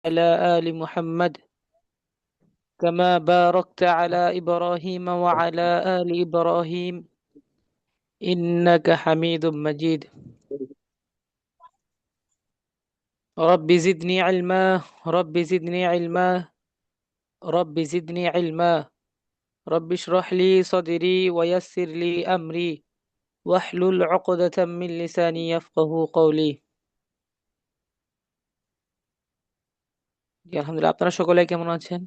على آل محمد كما باركت على إبراهيم وعلى آل إبراهيم إنك حميد مجيد. رب زدني علما رب زدني علما رب زدني علما رب اشرح لي صدري ويسر لي أمري واحلل عقدة من لساني يفقه قولي. আলহামদুলিল্লাহ, আপনারা সকলে কেমন আছেন?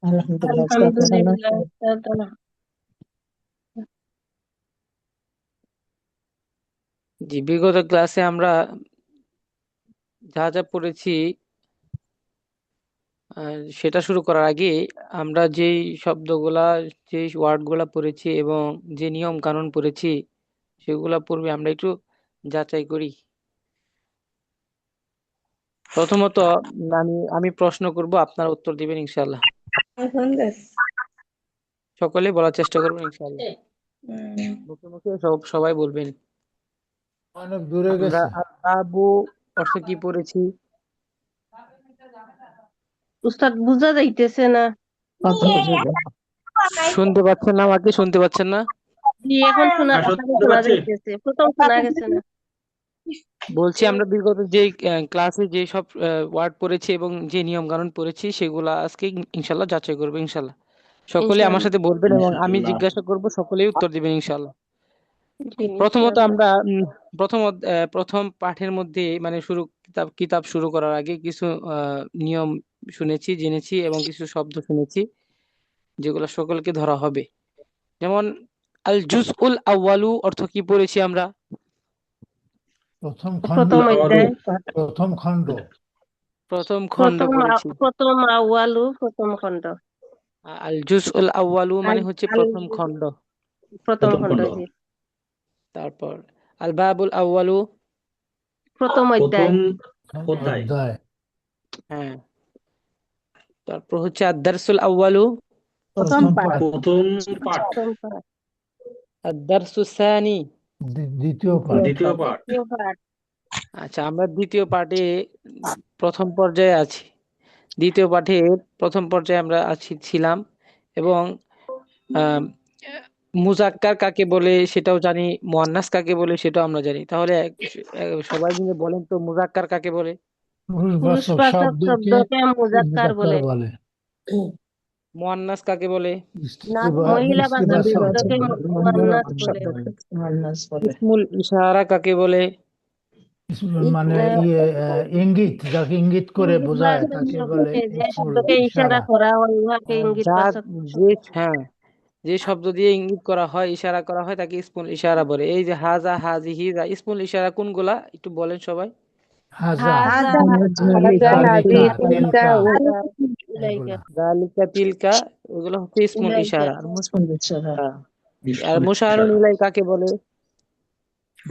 আলহামদুলিল্লাহ, স্যার ভালো আলহামদুলিল্লাহ আছেন? জি, বিগত ক্লাসে আমরা যা যা পড়েছি সেটা শুরু করার আগে আমরা যেই শব্দগুলা যেই ওয়ার্ডগুলা পড়েছি এবং যে নিয়ম কানুন পড়েছি সেগুলা পূর্বে আমরা একটু যাচাই করি। প্রথমত আমি প্রশ্ন করব, আপনারা উত্তর দিবেন ইনশাআল্লাহ। সকলে বলার চেষ্টা করবেন ইনশাআল্লাহ। মুখে মুখে সবাই বলবেন। অনেক দূরে আমরা গেছে। আবু অর্থ কি পড়েছি? উস্তাদ বুঝা যাইতেছে না। কথা বোঝা যায়। শুনতে পাচ্ছেন না? আমাকে শুনতে পাচ্ছেন না? জি, এখন শোনা যাইতেছে, প্রথম শোনা গেছে না। বলছি আমরা বিগত যে ক্লাসে যে সব ওয়ার্ড পড়েছি এবং যে নিয়ম কানুন পড়েছি সেগুলা আজকে ইনশাআল্লাহ যাচাই করবো ইনশাআল্লাহ। সকলে আমার সাথে বলবেন এবং আমি জিজ্ঞাসা করব, সকলেই উত্তর দিবেন ইনশাআল্লাহ। প্রথমত আমরা প্রথম পাঠের মধ্যে মানে কিতাব শুরু করার আগে কিছু নিয়ম শুনেছি, জেনেছি এবং কিছু শব্দ শুনেছি যেগুলো সকলকে ধরা হবে। যেমন আল জুজউল আউয়ালু অর্থ কি পড়েছি আমরা? প্রথম খণ্ড। প্রথম অধ্যায়, প্রথম খণ্ড। প্রথম খণ্ড পড়েছি। প্রথম আউয়ালু, প্রথম খণ্ড। আল জুজউল আউয়ালু মানে হচ্ছে আল- প্রথম খণ্ড। প্রথম খণ্ড, জি। তারপর আল বাবুল আউয়ালু, প্রথম অধ্যায়, অধ্যায়। হ্যাঁ। তারপর হচ্ছে আদ-দারসুল আউয়ালু, প্রথম পাঠ। প্রথম পাঠ, আদ-দারসুস সানি, দ্বিতীয় পাঠ। দ্বিতীয় পাঠ, আচ্ছা আমরা দ্বিতীয় পাঠে প্রথম পর্যায়ে আছি। দ্বিতীয় পাঠে প্রথম পর্যায়ে আমরা ছিলাম এবং আহ, মুজাক্কার কাকে বলে সেটাও জানি, মুয়ান্নাস কাকে বলে সেটাও আমরা জানি। তাহলে সবাই মিলে বলেন তো মুজাক্কার কাকে বলে? পুরুষবাচক পুরুষবাচক শব্দকে শব্দকে মুজাক্কার বলে। বলে। মুয়ান্নাস কাকে বলে? মহিলাবাচক শব্দকে মুয়ান্নাস বলে। মুয়ান্নাস বলে। ইসমুল ইশারা কাকে বলে? মানে ইঙ্গিত, যাকে ইঙ্গিত করে বোঝায় তাকে বলে যে ইসমুল শব্দকে ইশারা ইশারা। করা হয় উহাকে যা ইঙ্গিতবাচক হ্যাঁ, যে শব্দ দিয়ে ইঙ্গিত করা হয়, ইশারা করা হয় তাকে ইসমুল ইশারা বলে। এই যে হাজা, হাজিহি, ইসমুল ইশারা কোনগুলা একটু বলেন সবাই। হাজা, হাজা, তিলকা, উলাইকা। যালিকা, তিলকা, এগুলো হচ্ছে ইসমুল উলাইকা। ইশারা। হ্যাঁ। আর মুশারুন ইলাই কাকে বলে?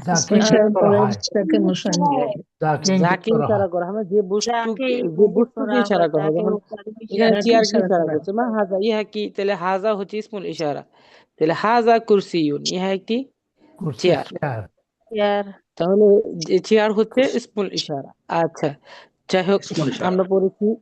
যাকে ইশারা করা করে হয়, তাকে মুসানিয়ে। যাকে ইঙ্গিত যাকে করা ইশারা হয়। করা হয়, যাকে যে ইঙ্গিত বস্তুকে করা ইশারা হয় করা হয়। তাকে যেমন এখানে ইশারা। চেয়ারকে ইশারা ইশারা করা। করছে, মা হাজা, ইহা কি? তাহলে হাজা হচ্ছে ইসমুল ইশারা। তাহলে হাজা কুরসিয়ুন, ইহা একটি কুরসি, চেয়ার। চেয়ার। ইয়ার তাহলে যে চেয়ার হচ্ছে ইসমুল ইশারা। আচ্ছা, যাই হোক, আমরা পড়েছি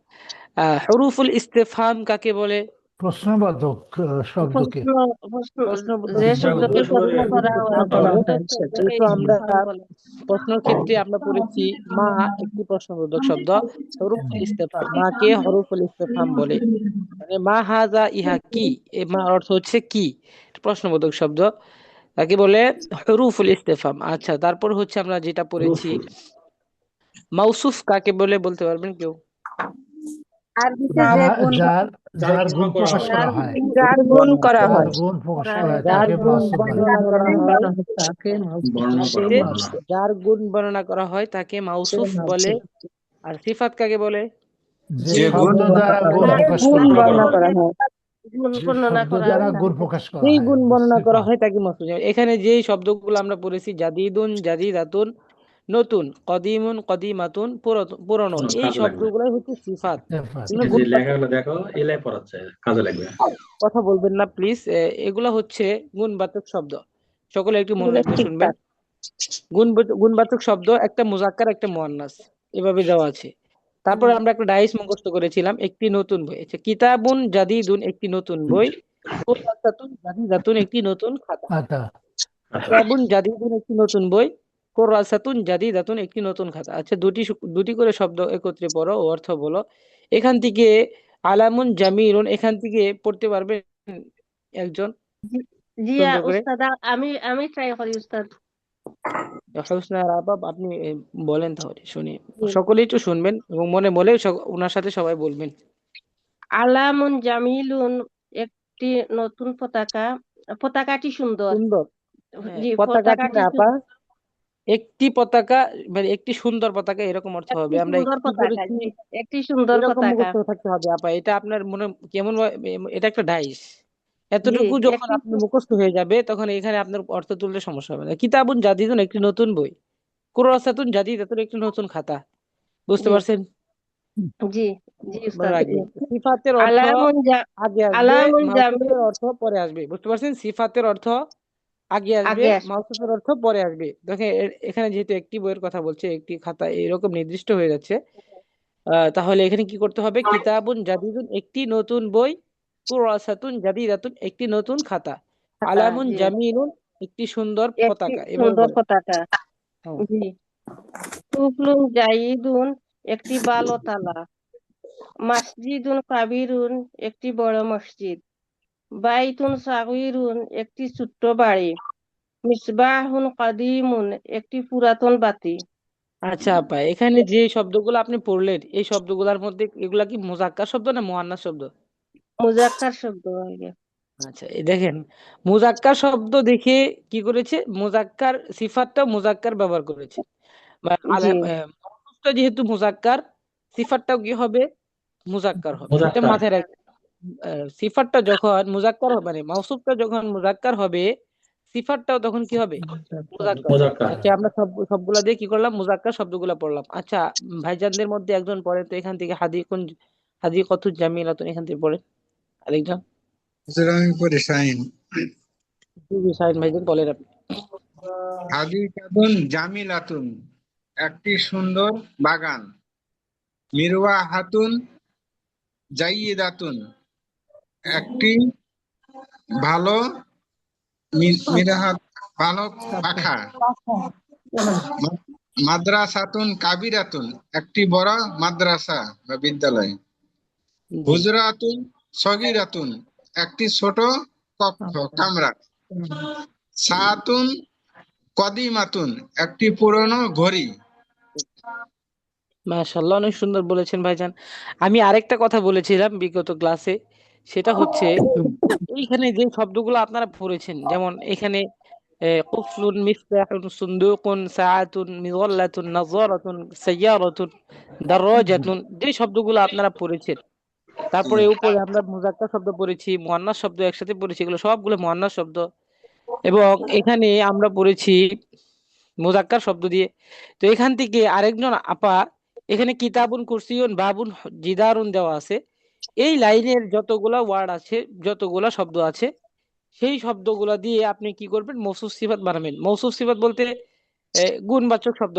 হুরুফুল ইস্তেফহাম কাকে বলে? প্রশ্নবোধক শব্দকে। প্রশ্নবোধক যে শব্দ। শব্দকে প্রশ্ন করা হয় করা প্রশ্নোত্তর হয় সেটা। শব্দকে যেহেতু আমরা ইস্তেফহাম বলে। প্রশ্নের ক্ষেত্রে আমরা পড়েছি মা একটি প্রশ্নবোধক শব্দ, হরুফুল ইস্তেফহাম, মাকে হরুফুল ইস্তেফহাম বলে। মানে মা হাজা, ইহা কি? এ মা অর্থ হচ্ছে কি, প্রশ্নবোধক শব্দ, তাকে বলে হরুফুল ইস্তেফহাম। আচ্ছা, তারপর হচ্ছে আমরা যেটা পড়েছি মাউসুফ কাকে বলে, বলতে পারবেন কেউ? আরবিতে যে গুণ যার যার গুণ প্রকাশ করা হয়, যার গুণ করা যার হয় গুণ প্রকাশ করা করা হয় হয় যার তাকে গুণ মাউসুফ বলে। বর্ণনা করা হয়, তাকে মাউসুফ। সে আরবিতে মাউসুফ। যার গুণ বর্ণনা করা হয় তাকে সে মাউসুফ বলে। মাউসুফ। আর সিফাত কাকে বলে? যে যে গুণ শব্দ দ্বারা গুণ যার প্রকাশ গুণ করা হয়, বর্ণনা করা হয়। গুণ যে বর্ণনা শব্দ করা দ্বারা হয় গুণ তাকে প্রকাশ করা যেই হয়, গুণ বর্ণনা করা সিফাত। হয় তাকে মাউসুফ। এখানে যে শব্দগুলো আমরা পড়েছি জাদিদুন, জাদিদাতুন, নতুন, কদিমুন, কদিমাতুন, পুরনো, এই শব্দগুলাই হচ্ছে সিফাত। সিফাত। এগুলো গুণবাচক। কথা বলবেন না প্লিজ। এগুলা হচ্ছে গুণবাচক শব্দ। সকলে একটু মন দিয়ে শুনবেন। ঠিকঠাক। গুণবাচক শব্দ একটা মুজাক্কার, একটা মুয়ান্নাস, এভাবে দেওয়া আছে। তারপরে আমরা একটা ডাইস মুখস্থ করেছিলাম, একটি নতুন বই। আচ্ছা, কিতাবুন জাদিদুন একটি নতুন বই, কুরআতুন জাদিদাতুন একটি নতুন খাতা। আচ্ছা, কিতাবুন জাদিদুন একটি নতুন বই, কুরআতুন জাদিদাতুন একটি নতুন খাতা। আচ্ছা, দুটি করে শব্দ একত্রে পড়ো ও অর্থ বলো। এখান থেকে আলামুন জামিলুন, এখান থেকে পড়তে পারবেন একজন জি জি, সুন্দর করে? উস্তাদ, আমি ট্রাই করি উস্তাদ। হোসনা রাবাব, আপনি বলেন তাহলে শুনি। জি। সকলেই তো শুনবেন এবং মনে মনে ওনার সাথে সবাই বলবেন। আলামুন জামিলুন, একটি নতুন পতাকা, পতাকাটি সুন্দর। সুন্দর, হ্যাঁ, জি, পতাকাটি পতাকাটি না আপা, একটি পতাকা, মানে একটি সুন্দর পতাকা এরকম অর্থ হবে। একটি আমরা সুন্দর কি পতাকা, করেছি, জি, একটি সুন্দর এরকম পতাকা। মুখস্থ থাকতে হবে আপা। এটা আপনার মনে কেমন এটা একটা ডাইস। জি, এতটুকু যখন একটি আপনি মুখস্থ হয়ে যাবে তখন এখানে আপনার অর্থ তুলতে সমস্যা হবে না। কিতাবুন জাদিদুন একটি নতুন বই, কুরআতুন জাদিদাতুন একটি নতুন খাতা। বুঝতে জি পারছেন? জি জি মনে উস্তাদ, জি। রাখবেন, সিফাতের অর্থ আলামুন আগে আসবে, আলামুন জামিল, মাউসুফের অর্থ পরে আসবে। বুঝতে পারছেন? সিফাতের অর্থ আগে আসবে, আগে আসবে। মাউসুফের অর্থ পরে আসবে। দেখেন এখানে যেহেতু একটি বইয়ের কথা বলছে, একটি খাতা এরকম নির্দিষ্ট হয়ে যাচ্ছে, তাহলে এখানে কি করতে হবে? কিতাবুন জাদিদুন একটি নতুন বই, কুরআতুন জাদিদাতুন একটি নতুন খাতা, আলামুন জি, জামিলুন একটি সুন্দর একটি পতাকা, এভাবে সুন্দর বলেন। পতাকা। হ্যাঁ, জি। তুফলুন জাইদুন, একটি ভালো তালা। মসজিদুন কাবিরুন, একটি বড় মসজিদ। বাইতুন সাগীরুন, একটি ছোট্ট বাড়ি। মিসবাহুন কাদিমুন, একটি পুরাতন বাতি। আচ্ছা আপা, এখানে যে শব্দগুলো আপনি পড়লেন এই শব্দগুলোর মধ্যে এগুলা কি মুজাক্কার শব্দ না মুআন্নাস শব্দ? মুজাক্কার শব্দ আগে। আচ্ছা, এই দেখেন, মুজাক্কার শব্দ দেখে কি করেছে, মুজাক্কার সিফাতটা মুজাক্কার ব্যবহার করেছে। বা জি মাউসুফটা যেহেতু মুজাক্কার, সিফাতটাও কি হবে? মুজাক্কার হবে। এটা মুজাক্কার। মাথায় রাখ। সিফাতটা যখন মুজাক্কার হবে, মানে মাউসুফটা যখন মুজাক্কার হবে, সিফাতটাও তখন কি হবে? মুজাক্কার হবে। মুজাক্কার। আচ্ছা, আমরা সবগুলা দিয়ে কি করলাম, মুজাক্কার শব্দগুলা পড়লাম। আচ্ছা, ভাইজানদের মধ্যে একজন পড়েন তো এখান থেকে, হাদিকাতুন জামিলাতুন, এখান থেকে পড়েন আরেকজন। হুজুর, আমি পড়ি শাহিন। জি জি, শাহিন ভাইজান বলেন আপনি। হাদিকাতুন জামিলাতুন, একটি সুন্দর বাগান। মিরওয়াহাতুন জাইয়িদাতুন, একটি ভালো মিরাহাত, ভালো পাখা। মা- মাদ্রাসাতুন কাবিরাতুন, একটি বড় মাদ্রাসা বা বিদ্যালয়। জি, হুজরাতুন সগীরাতুন, একটি ছোট কক্ষ, কামরা। সাআতুন কদিমাতুন, একটি পুরনো ঘড়ি। মাশাআল্লাহ, অনেক সুন্দর বলেছেন ভাইজান। আমি আরেকটা কথা বলেছিলাম বিগত ক্লাসে, সেটা হচ্ছে এইখানে যে শব্দগুলো আপনারা পড়েছেন, যেমন এখানে কুফলুন, মিফতাহুন, সুন্দুকুন, সাআতুন, মিযল্লাতুন, নাযারাতুন, সাইয়ারাতুন, দারাজাতুন, যে শব্দগুলো আপনারা পড়েছেন, তারপরে উপরে আমরা মুজাক্কার শব্দ পড়েছি, মুয়ান্নাস শব্দ একসাথে পড়েছি, এগুলো সবগুলো মুয়ান্নাস শব্দ। এবং এখানে আমরা পড়েছি মুজাক্কার শব্দ দিয়ে। তো এখান থেকে আরেকজন আপা, এখানে কিতাবুন, কুরসিউন, বাবুন, জিদারুন দেওয়া আছে। এই লাইনের যতগুলা ওয়ার্ড আছে, যতগুলা শব্দ আছে, সেই শব্দগুলা দিয়ে আপনি কি করবেন, মৌসুফ সিফাত বানাবেন। মৌসুফ সিফাত বলতে গুণবাচক শব্দ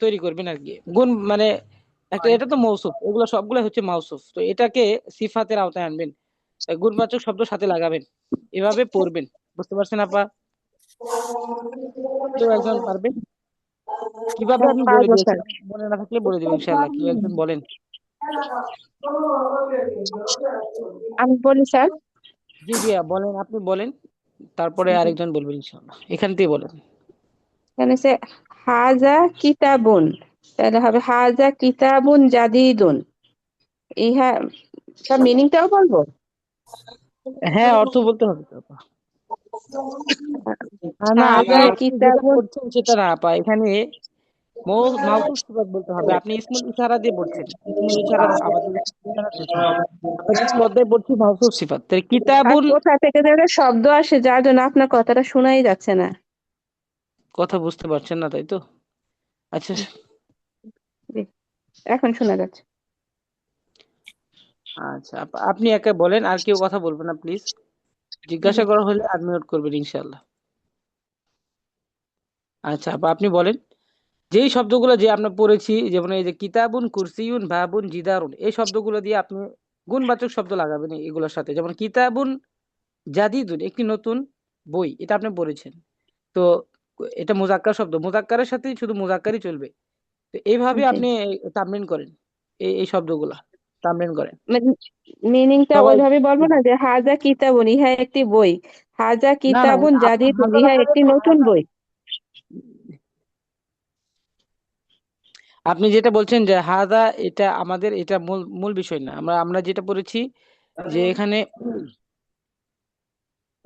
তৈরি করবেন আর কি। গুণ মানে একটা, এটা তো মৌসুফ, এগুলো সবগুলো হচ্ছে মাউসুফ, তো এটাকে সিফাতের আওতায় আনবেন, গুণবাচক শব্দ সাথে লাগাবেন, এভাবে পড়বেন। বুঝতে পারছেন আপা? কেউ একজন পারবেন? কিভাবে আমি বলে পারবো দিয়েছি, স্যার। মনে না থাকলে বলে দেবো ইনশাআল্লাহ। কেউ একজন বলেন। আমি বলি স্যার। জি জি, বলেন, আপনি বলেন, তারপরে আরেকজন বলবেন ইনশাআল্লাহ। এখান থেকে বলেন। এখানে সে হাজা কিতাবুন, তাহলে হবে হাজা কিতাবুন জাদিদুন। ইহা তার মিনিংটাও বলবো। হ্যাঁ, অর্থ বলতে হবে তো আপা। না, হাজা আপনি যেটা কিতাবুন, পড়ছেন সেটা না আপা, এখানে মাউসুফ সিফাত বলতে হবে। আপনি ইসমুল ইশারা দিয়ে পড়ছেন, ইসমুল ইশারা আমাদের ইশারা শেখা। আমরা দ্বিতীয় অধ্যায় পড়ছি মাউসুফ সিফাত। তাই আর কিতাবুন, কোথা থেকে যেন শব্দ আসে যার জন্য আপনার কথাটা শোনাই যাচ্ছে না। কথা বুঝতে পারছেন না তাই তো? আচ্ছা, জি, এখন শোনা যাচ্ছে। আচ্ছা আপা, আপনি একা বলেন, আর কেউ কথা বলবেন না প্লিজ। জিজ্ঞাসা করা হলে আনমিউট করবেন ইনশাআল্লাহ। আচ্ছা আপা, আপনি বলেন। যেই শব্দগুলো যে আমরা পড়েছি, যেমন এই যে কিতাবুন, কুরসিউন, বাবুন, জিদারুন, এই শব্দগুলো দিয়ে আপনি গুণবাচক শব্দ লাগাবেন এগুলোর সাথে। যেমন কিতাবুন জাদিদুন, একটি নতুন বই, এটা আপনি পড়েছেন। তো এটা মুজাক্কার শব্দ, মুজাক্কারের সাথে শুধু মুজাক্কারই চলবে। তো এইভাবে জি। আপনি তামরিন করেন, এই শব্দগুলা তামরিন করেন মিনিংটা সবাই। ওইভাবে বলবো না যে হাজা কিতাবুন, ইহা একটি বই। হাজা না না, কিতাবুন জাদিদুন, হাজার ইহা হাজার একটি নতুন বই। আপনি যেটা বলছেন যে হাদা, এটা আমাদের এটা মূল মূল বিষয় না। আমরা আমরা যেটা পড়েছি যে এখানে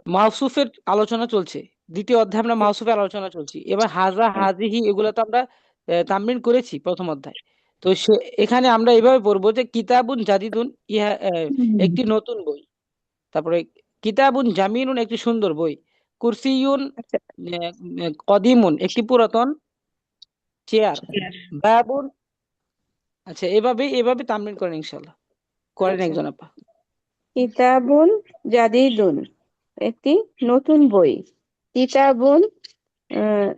মাউসুফের আলোচনা চলছে, দ্বিতীয় অধ্যায়ে আমরা মাউসুফের আলোচনা চলছি। এবার হাজা, হাজিহি, এগুলো তো আমরা তামরিন করেছি প্রথম অধ্যায়। তো এখানে আমরা এইভাবে পড়বো যে কিতাবুন জাদিদুন, ইহা একটি নতুন বই। তারপরে কিতাবুন জামিনুন, একটি সুন্দর বই। কুরসিয়ুন আচ্ছা। কদিমুন, একটি পুরাতন চেয়ার। বাবুন, আচ্ছা, এভাবে এভাবে তামরিন করেন ইনশাল্লাহ, করেন আচ্ছা। একজন আপা। কিতাবুন জাদিদুন, একটি নতুন বই। কিতাবুন, আহ,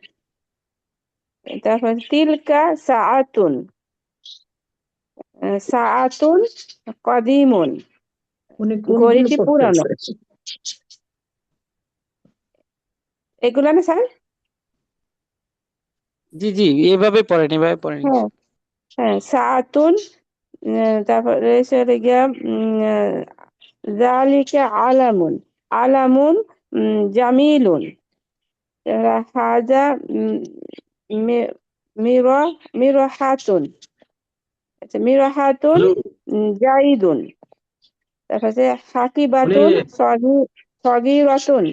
তারপর তিলকা সাআতুন, সাআতুন কদিমুন, উনি কোনগুলো ঘড়িটি পুরানো। পড়তেছে? এগুলো না স্যার? জি জি, এভাবে পড়েন, এভাবে পড়েন হ্যাঁ হ্যাঁ, সাআতুন, তারপরে হলো গিয়া জালিকা আলামুন, আলামুন জামিলুন, হাজা মি- মিরা মিরাহাতুন, আচ্ছা মিরাহাতুন জাইদুন, তারপরে হাকিবাতুন সগীরাতুন,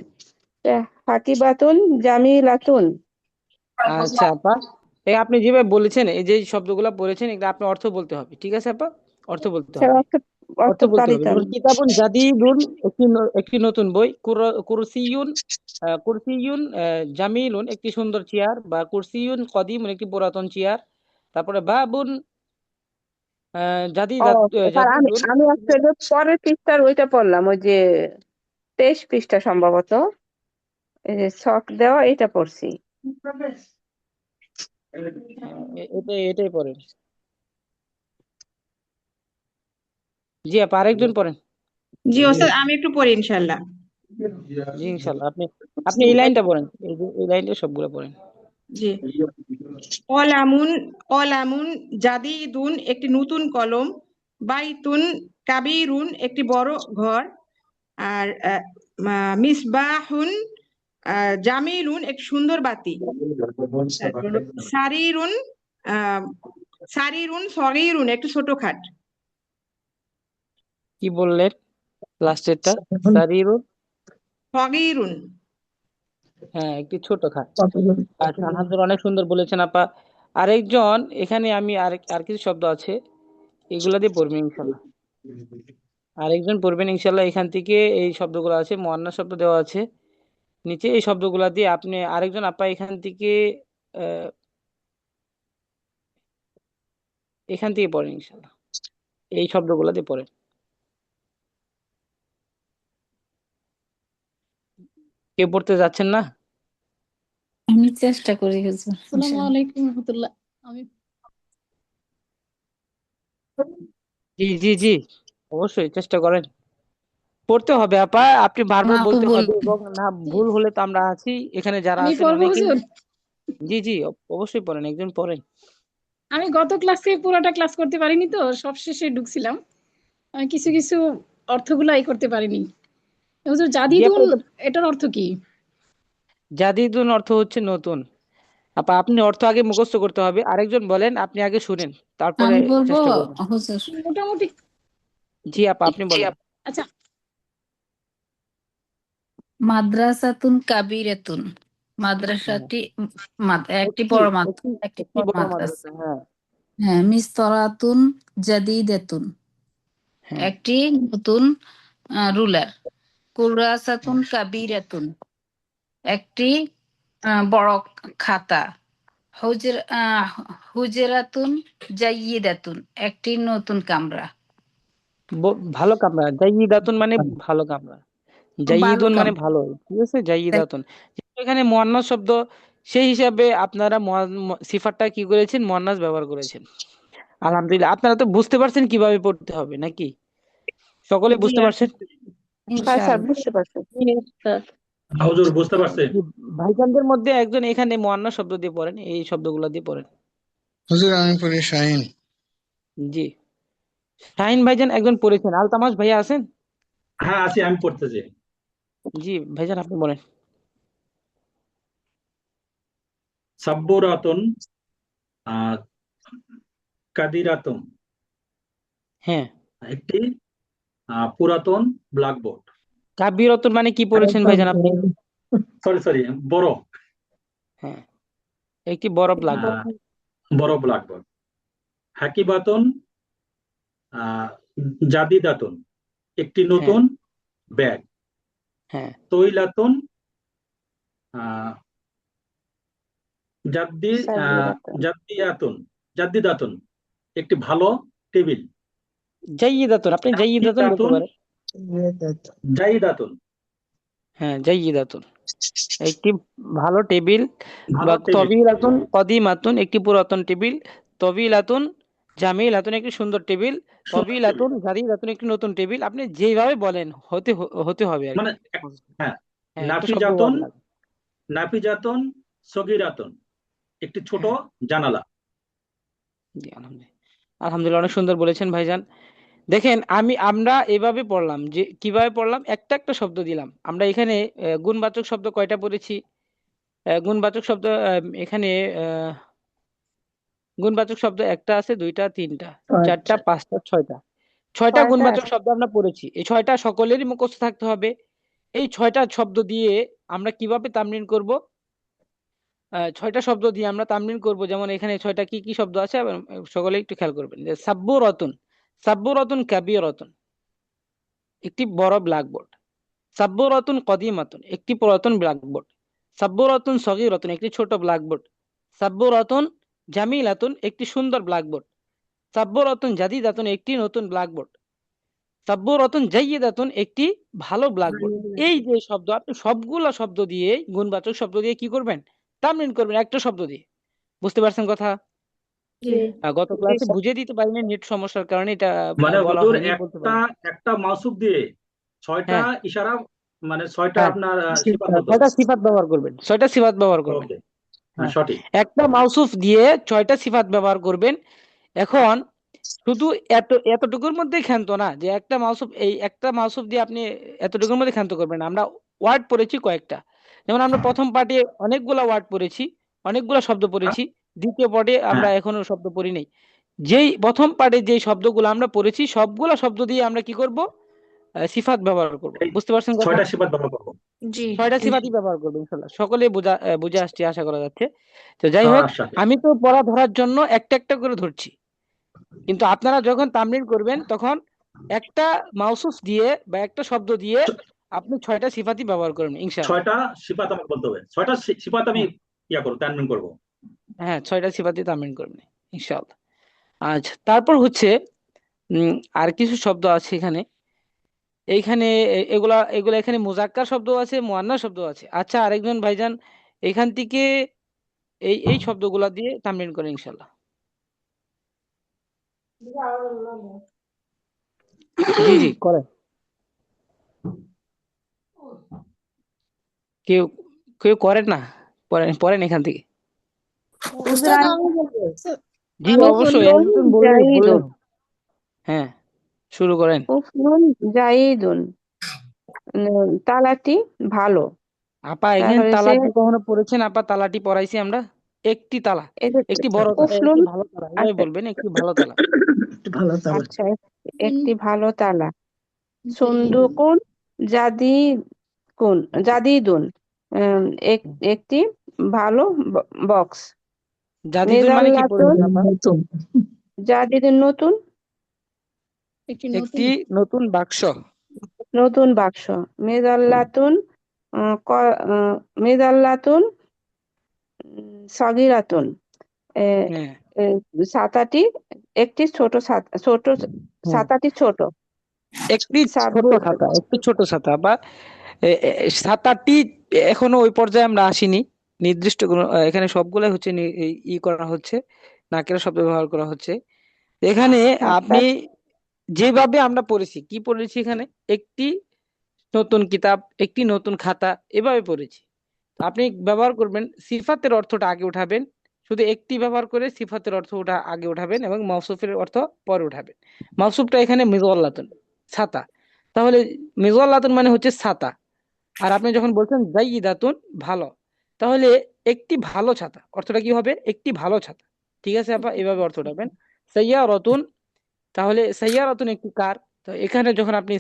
হাকিবাতুন জামিলাতুন। আচ্ছা আপা, এই আপনি যেভাবে বলেছেন, এই যে শব্দগুলো বলেছেন, এগুলো আপনি অর্থ বলতে হবে, ঠিক আছে আপা? অর্থ বলতে স্যার হবে, অর্থ, অর্থ অর্থ বলতে পারি হবে। তো যেমন আমি। কিতাবুন জাদিদুন, একটি নতুন বই। কুরসিয়ুন, কুরসিয়ুন জামিলুন, একটি সুন্দর চেয়ার। বা কুরসিয়ুন কদিমুন, একটি পুরাতন চেয়ার। তারপরে বাবুন ও স্যার, আমি জাদিদুন। আমি আসলে পরের পৃষ্ঠার ওইটা পড়লাম, ওই যে 23 পৃষ্ঠা সম্ভবত, এই যে ছক দেওয়া এটা পড়ছি। এটাই পড়েন। জি আপা, আরেকজন পড়েন। জি ওস্তাদ, আমি একটু পড়ি ইনশাল্লাহ। জি ইনশাল্লাহ, আপনি আপনি এই লাইনটা পড়েন, এই লাইনটা সবগুলো পড়েন। জি। কলামুন, কলামুন জাদিদুন, একটি নতুন কলম। বাইতুন কাবিরুন, একটি বড় ঘর। আর মিসবাহুন জামিলুন, একটি সুন্দর বাতি। তারপর হলো সারিরুন, আহ সারিরুন সগীরুন, একটি ছোট খাট। কি বললেন লাস্টেরটা? সারিরুন, সগীরুন। হ্যাঁ, একটি ছোট খাট। আচ্ছা, আলহামদুলিল্লাহ, অনেক সুন্দর বলেছেন আপা। আরেকজন, এখানে আমি আর কিছু শব্দ আছে, এগুলা দিয়ে পড়বেন ইনশাল্লাহ। আরেকজন পড়বেন ইনশাল্লাহ। এখান থেকে এই শব্দগুলো আছে, মুয়ান্নাস শব্দ দেওয়া আছে নিচে, এই শব্দগুলা দিয়ে আপনি আরেকজন আপা আহ, এখান থেকে পড়েন ইনশাল্লাহ, এই শব্দগুলা দিয়ে পড়েন। কেউ পড়তে যাচ্ছেন না? আমি চেষ্টা করি হুজুর। আসসালামু আলাইকুম রহমতুল্লাহ। আমি জি জি জি, অবশ্যই চেষ্টা করেন, পড়তে হবে আপা, আপনি বারবার আপু বলতে হবে। বলছি, এবং না, ভুল হলে তো আমরা আছি এখানে, যারা আমি আছেন পড়বো অনেকেই। হুজুর। জি জি, অবশ্যই পড়েন, একজন পড়েন। আমি গত ক্লাসে পুরোটা ক্লাস করতে পারিনি, তো সব শেষে ঢুকছিলাম। আমি কিছু কিছু অর্থগুলো করতে পারিনি। হুজুর, জি আপা, জাদিদুন এটার অর্থ কি? জাদিদুন অর্থ হচ্ছে নতুন। আপা, আপনি অর্থ আগে মুখস্থ করতে হবে, আরেকজন বলেন, আপনি আগে শুনেন, তারপরে আমি বলবো চেষ্টা করবেন। হুজুর। মোটামুটি। জি আপা, আপনি বলেন। আচ্ছা, মাদ্রাসাতুন কাবিরাতুন, হ্যাঁ, মাদ্রাসাটি একটি একটি বড় একটি একটি একটি বড় বড় মাদ্রাসা। মাদ্রাসা, হ্যাঁ। হ্যাঁ, মিসতরাতুন জাদিদাতুন, হ্যাঁ একটি নতুন রুলার। কুরাসাতুন হ্যাঁ, কাবিরাতুন, একটি বড় খাতা। হুজরাতুন জাইয়িদাতুন, একটি নতুন কামরা। ভালো কামরা। জাইয়িদাতুন মানে ভালো কামরা, ভালো জাইয়িদুন মানে কামরা। ভালো, ঠিক আছে, জাইয়িদাতুন। এখানে মুয়ান্নাস শব্দ, সেই হিসাবে আপনারা সিফাতটা কি করেছেন, মুয়ান্নাস ব্যবহার করেছেন। আলহামদুলিল্লাহ, আপনারা তো বুঝতে পারছেন কিভাবে পড়তে হবে নাকি? সকলে জি বুঝতে পারছেন? হ্যাঁ স্যার, ইনশাআল্লাহ। বুঝতে পারছি। স্যার। হুজুর বুঝতে পারছে? জি, ভাইজানদের মধ্যে একজন এখানে মুয়ান্নাস শব্দ দিয়ে পড়েন, এই শব্দগুলো দিয়ে পড়েন। হুজুর আমি পড়ি শাহিন। জি, শাহিন ভাইজান একজন পড়েছেন। আলতামাস ভাইয়া আছেন? হ্যাঁ আছি, আমি পড়তেছি। জি ভাইজান, আপনি বলেন। সাব্বুরাতুন আহ কাদিরাতুন হ্যাঁ, একটি পুরাতন ব্ল্যাকবোর্ড। কাব্যরতন মানে কি পড়েছেন ভাইজান আপনি? সরি বড়, হ্যাঁ, একটি বড় ব্ল্যাকবোর্ড। বড় ব্ল্যাকবোর্ড। হাকিবাতুন জাদিদাতুন একটি হ্যাঁ নতুন ব্যাগ। হ্যাঁ তৈলাতুন আহ জাদ্দি সাজিরাতুন। জাদ্দিদাতুন একটি ভালো টেবিল। জাইয়িদাতুন, আপনি জাইয়িদাতুন বলতে জাদ্দিদাতুন পারেন। জাইদাতুন হ্যাঁ, জাইয়িদাতুন একটি ভালো টেবিল, ভালো বা টেবিল। তবিলাতুন কদিমাতুন একটি পুরাতন টেবিল, তবিলাতুন জামিলাতুন একটি সুন্দর টেবিল, তবিলাতুন জাদিদাতুন একটি নতুন টেবিল। আপনি যেভাবে বলেন হতে হবে আর মানে কি। হ্যাঁ, হ্যাঁ, একটা শব্দ নাফিজাতুন বলা লাগবে। নাফিজাতুন সগীরাতুন একটি ছোট হ্যাঁ, জানালা। জি আলহামদুলিল্লাহ, আলহামদুলিল্লাহ, অনেক সুন্দর বলেছেন ভাইজান। দেখেন, আমরা এভাবে পড়লাম, যে কিভাবে পড়লাম, একটা একটা শব্দ দিলাম। আমরা এখানে গুণবাচক শব্দ কয়টা পড়েছি? গুণবাচক শব্দ এখানে গুণবাচক শব্দ একটা আছে, দুইটা, তিনটা, চারটা, পাঁচটা, ছয়টা। ছয়টা ছয়টা গুণবাচক আছে। শব্দ আমরা পড়েছি। এই ছয়টা সকলেরই মুখস্থ থাকতে হবে। এই ছয়টা শব্দ দিয়ে আমরা কিভাবে তামরিন করব? ছয়টা শব্দ দিয়ে আমরা তামরিন করব। যেমন এখানে ছয়টা কি কি শব্দ আছে, এবং সকলে একটু খেয়াল করবেন। যে সাব্বুরাতুন, সাব্বুরাতুন কাবীরাতুন একটি বড় ব্ল্যাকবোর্ড, সাব্বুরাতুন কদিমাতুন একটি পুরাতন ব্ল্যাকবোর্ড, সাব্বুরাতুন সগীরাতুন একটি ছোট ব্ল্যাকবোর্ড, সাব্বুরাতুন জামিলাতুন একটি সুন্দর ব্ল্যাকবোর্ড, সাব্বুরাতুন জাদিদাতুন একটি নতুন ব্ল্যাকবোর্ড, সাব্বুরাতুন জাইয়িদাতুন একটি ভালো ব্ল্যাকবোর্ড। এই যে শব্দ, আপনি সবগুলা শব্দ দিয়ে, গুণবাচক শব্দ দিয়ে কি করবেন? তামরিন করবেন একটা শব্দ দিয়ে। বুঝতে পারছেন কথা? জি। গত ক্লাসে বুঝিয়ে দিতে পারিনি, নেট সমস্যার কারণে এটা মানে বলা হুজুর হয়নি, বলতে পারি। একটা মাসুক দিয়ে 6টা হ্যাঁ ইশারা, মানে 6টা হ্যাঁ, আপনার সিফাত বলতে হবে। ছয়টা সিফাত ব্যবহার করবেন, ছয়টা সিফাত ব্যবহার করবেন। ওকে, হ্যাঁ, সঠিক। একটা মাউসুফ দিয়ে 6টা সিফাত ব্যবহার করবেন। এখন শুধু এতটুকুর মধ্যে ক্ষান্ত না, যে একটা মাউসুফ, এই একটা মাউসুফ দিয়ে আপনি এতটুকুর মধ্যে ক্ষান্ত করবেন না। আমরা ওয়ার্ড পড়েছি কয়েকটা। যেমন আমরা প্রথম পার্টে অনেকগুলা ওয়ার্ড পড়েছি, অনেকগুলা শব্দ পড়েছি। দ্বিতীয় পার্টে আমরা হ্যাঁ, এখনো শব্দ পড়ি নাই। যেই প্রথম পার্টে যেই শব্দগুলো আমরা পড়েছি, সবগুলা শব্দ দিয়ে আমরা কি করব? সিফাত ব্যবহার করব। এই বুঝতে পারছেন কথা? 6টা সিফাত ব্যবহার করবো। জি। 6টা সিফাতই ব্যবহার করবো ইনশাল্লাহ। সকলে বুঝে আসছে আশা করা যাচ্ছে। তো যাই হোক, আচ্ছা, আমি তো পড়া ধরার জন্য একটা একটা করে ধরছি, কিন্তু আপনারা যখন তামরিন করবেন তখন একটা মাউসুফ দিয়ে বা একটা শব্দ দিয়ে আপনি 6টা সিফাতই ব্যবহার করবেন ইনশাআল্লাহ। 6টা সিফাত আমাকে বলতে হবে। 6টা সিফাত আমি তানবিন করবো। হ্যাঁ, 6টা সিফাতই তামরিন করবেন ইনশাআল্লাহ। আচ্ছা, তারপর হচ্ছে আর কিছু শব্দ আছে এখানে। এইখানে এগুলা এগুলা এখানে মুজাক্কার শব্দ আছে, মুয়ান্নাস শব্দ আছে। আচ্ছা, আরেকজন ভাইজান এখান থেকে এই শব্দগুলা দিয়ে তামরিন করেন ইনশাআল্লাহ। জি জি করেন। কেউ কেউ করেন না? পড়েন পড়েন এখান থেকে। উস্তাদ আমি বলবো। জি আমি অবশ্যই, উফনুন একজন বললেন। জাইদুন। হ্যাঁ, শুরু করেন। উফনুন জাইদুন। তালাটি ভালো। আপা এখানে তারপরে সে তালাটি কখনো পড়েছেন? আপা তালাটি পড়াইছি আমরা। একটি তালা, একটি বড় তালা, উফনুন। একটি ভালো তালা, এভাবে আচ্ছা বলবেন, একটি ভালো তালা। আচ্ছা, একটি ভালো তালা। সুন্দুকুন জাদিকুন জাদিদুন। একটি ভালো বক্স। জাদিদুন মানে কি মেজাল্লাতুন পড়েছেন আপা? জাদিদুন নতুন। একটি নতুন একটি নতুন বাক্স। নতুন বাক্স। মেজাল্লাতুন মেজাল্লাতুন সগীরাতুন। হ্যাঁ ছাতাটি একটি ছোট ছোট হ্যাঁ, ছাতাটি ছোট। একটি ছোট সাব্বুর ছাতা, একটি ছোট ছাতা। বা ছাতাটি এখনো ওই পর্যায়ে আমরা আসিনি। নির্দিষ্ট কোনো এখানে সবগুলাই হচ্ছে করা হচ্ছে, নাকেরা শব্দ ব্যবহার করা হচ্ছে। এখানে আপনি যেভাবে আমরা পড়েছি, কি পড়েছি এখানে, একটি নতুন কিতাব, একটি নতুন খাতা, এভাবে পড়েছি। তো আপনি ব্যবহার করবেন, সিফাতের অর্থটা আগে উঠাবেন, শুধু একটি ব্যবহার করে সিফাতের অর্থ আগে উঠাবেন এবং মাউসুফের অর্থ পরে উঠাবেন। মাউসুফটা এখানে মিজওয়াল্লাতুন, ছাতা। তাহলে মিজওয়াল্লাতুন মানে হচ্ছে ছাতা। আর আপনি যখন বলছেন জাইয়িদাতুন, ভালো, তাহলে একটি ভালো ছাতা অর্থটা কি হবে? একটি ভালো ছাতা। ঠিক আছে আপা, এভাবে অর্থ উঠাবেন। সাইয়ারাতুন, তাহলে সাইয়ারাতুন একটি কার। তো এখানে যখন আপনি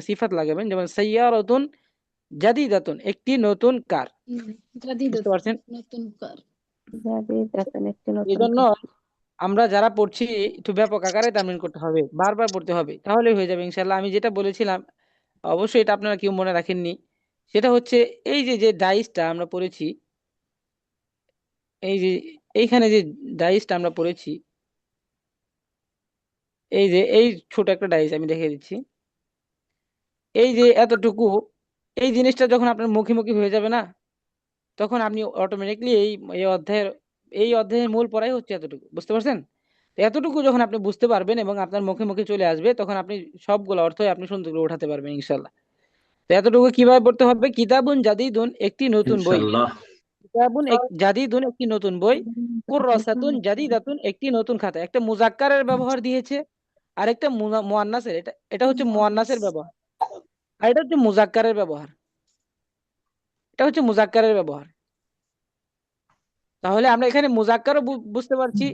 সিফাত লাগাবেন, যেমন সাইয়ারাতুন জাদিদাতুন, একটি নতুন কার। বুঝতে পারছেন? নতুন কার। একটি নতুন এই জন্য আমরা যারা পড়ছি একটু ব্যাপক আকারে তামিল করতে হবে, বারবার পড়তে হবে, তাহলে হয়ে যাবে ইনশাল্লাহ। আমি যেটা বলেছিলাম, অবশ্যই এটা আপনারা কেউ মনে রাখেননি, সেটা হচ্ছে এই যে যে ডাইসটা আমরা পড়েছি, এই যে এইখানে যে ডাইসটা আমরা পড়েছি, এই যে এই ছোট একটা ডাইস আমি দেখে দিচ্ছি, এই যে এতটুকু, এই জিনিসটা যখন আপনার মুখোমুখি হয়ে যাবে না, তখন আপনি অটোমেটিকলি এই অধ্যায়ের মূল পড়াই হচ্ছে এতটুকু। বুঝতে পারছেন? তো এতটুকু যখন আপনি বুঝতে পারবেন এবং আপনার মুখে মুখে চলে আসবে, তখন আপনি সবগুলো অর্থই আপনি সুন্দর করে উঠাতে পারবেন ইনশাল্লাহ। তো এতটুকু কিভাবে পড়তে হবে? কিতাবুন জাদিদুন, একটি নতুন বই। ইনশাল্লাহ। কিতাবুন জাদিদুন, একটি নতুন বই। কুররাসাতুন জাদিদাতুন, একটি নতুন খাতা। একটা মুজাক্কারের ব্যবহার দিয়েছে, আর একটা মুয়ান্নাসের। এটা এটা হচ্ছে মুয়ান্নাসের ব্যবহার, আর এটা হচ্ছে মুজাক্কারের ব্যবহার। এটা হচ্ছে মুজাক্কারের ব্যবহার। তাহলে আমরা এখানে মুজাক্কারও বুঝতে পারছি,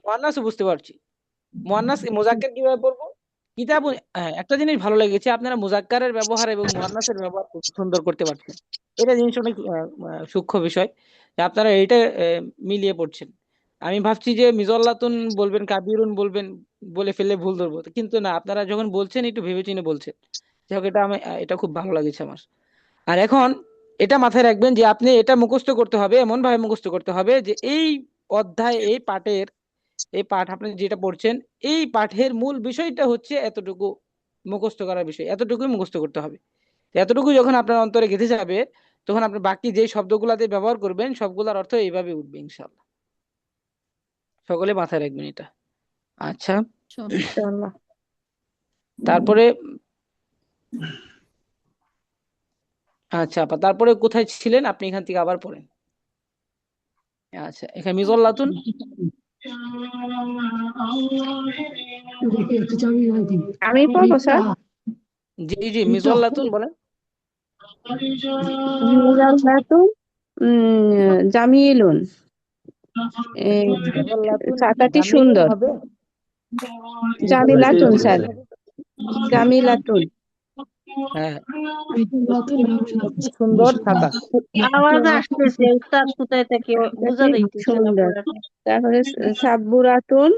মুয়ান্নাসও বুঝতে পারছি। মুয়ান্নাস মুজাক্কার কিভাবে পড়বো? কিতাবুন, একটা জিনিস ভালো লেগেছে, আপনারা মুজাক্কারের ব্যবহার এবং মুয়ান্নাসের ব্যবহার খুব সুন্দর করতে পারছেন। এটা জিনিস অনেক সূক্ষ্ম বিষয়, যে আপনারা এইটা মিলিয়ে পড়ছেন। আমি ভাবছি যে মিজল্লাতুন বলবেন, কাবিরুন বলবেন, বলে ফেললে ভুল ধরবো, কিন্তু না, আপনারা যখন বলছেন একটু ভেবেচিন্তে বলছেন। যাই হোক, এটা খুব ভালো লাগছে আমার। আর এখন এটা মাথায় রাখবেন যে আপনি এটা মুখস্থ করতে হবে, এমন ভাবে মুখস্থ করতে হবে যে এই অধ্যায়, এই পাঠ আপনি যেটা পড়ছেন, এই পাঠের মূল বিষয়টা হচ্ছে এতটুকু মুখস্থ করার বিষয়, এতটুকুই মুখস্থ করতে হবে। তো এতটুকু যখন আপনার অন্তরে গেঁথে যাবে, তখন আপনি বাকি যে শব্দগুলাতে ব্যবহার করবেন সবগুলোর অর্থ এইভাবে উঠবে ইনশাআল্লাহ। সকলে মাথায় রাখবেন এটা। আচ্ছা, ইনশাআল্লাহ। তারপরে আচ্ছা আপা, তারপরে কোথায় ছিলেন আপনি? এখান থেকে আবার পড়েন। আচ্ছা, এখানে মিজল্লাতুন। আমি পড়বো স্যার। জি জি, মিজল্লাতুন বলেন। মিরাল্লাতুন জামিলুন, মিজল্লাতুন ছাতাটি জামিলুন সুন্দর। হবে। জামিলাতুন স্যার, জামিলাতুন। হ্যাঁ, একটি সুন্দর ছাতা। আওয়াজ আসতেছে, উস্তাদ কোথায় থেকে বোঝা ছাতাটি যাইতেছে না সুন্দর। পড়াটা। তারপরে সাব্বুরাতুন,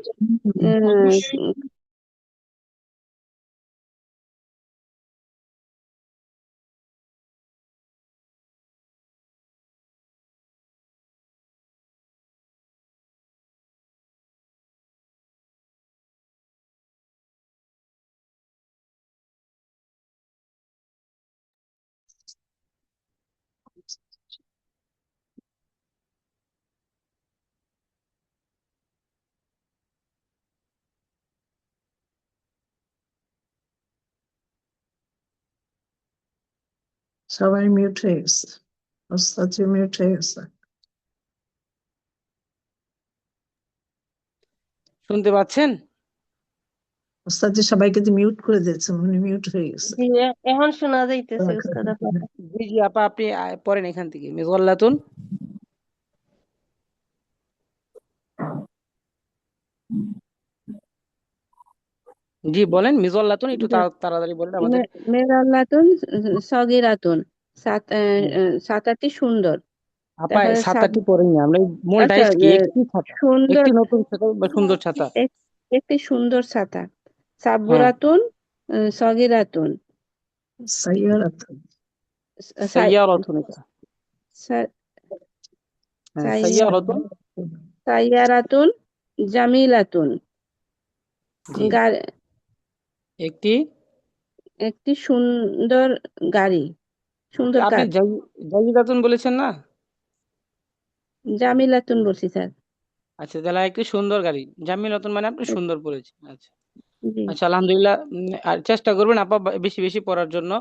সবাই মিউট হয়ে গেছে, ওস্তাদ মিউট হয়ে গেছে। শুনতে পাচ্ছেন? ওস্তাদ সবাইকে মিউট করে দিয়েছেন, উনি মিউট হয়ে গেছে। জি, এখন শোনা যাইতেছে উস্তাদ আপনার। জি জি আপা, আপনি পড়েন এখান থেকে মিজল্লাতুন। জি বলেন, মিজল্লাতুন একটু তাড়াতাড়ি বলেন আমাদের। মিরাল্লাতুন সগিরাতুন, ছাতাটি সুন্দর। আপা তারপরে ছাতাটি পড়েনি আমরা, মূল আচ্ছা, ডাইস কি? একটি ছাতা, সুন্দর, একটি নতুন ছাতা বা সুন্দর ছাতা। একটি সুন্দর ছাতা। হ্যাঁ, সাব্বুরাতুন সগিরাতুন, সাইয়ারাতুন, সাইয়ারাতুন, এটা হ্যাঁ, সাইয়ারাতুন। সাইয়ারাতুন জামিলাতুন, জি, একটি। একটি সুন্দর গাড়ি, সুন্দর আপনি কার। জাইদাতুন বলেছেন না? জামিলাতুন বলছি স্যার। আচ্ছা, তাহলে একটি সুন্দর গাড়ি। জামিলাতুন মানে আপনি সুন্দর পড়েছেন। আচ্ছা জি। আচ্ছা, আলহামদুলিল্লাহ। আর চেষ্টা করবেন আপা বেশি বেশি পড়ার জন্য।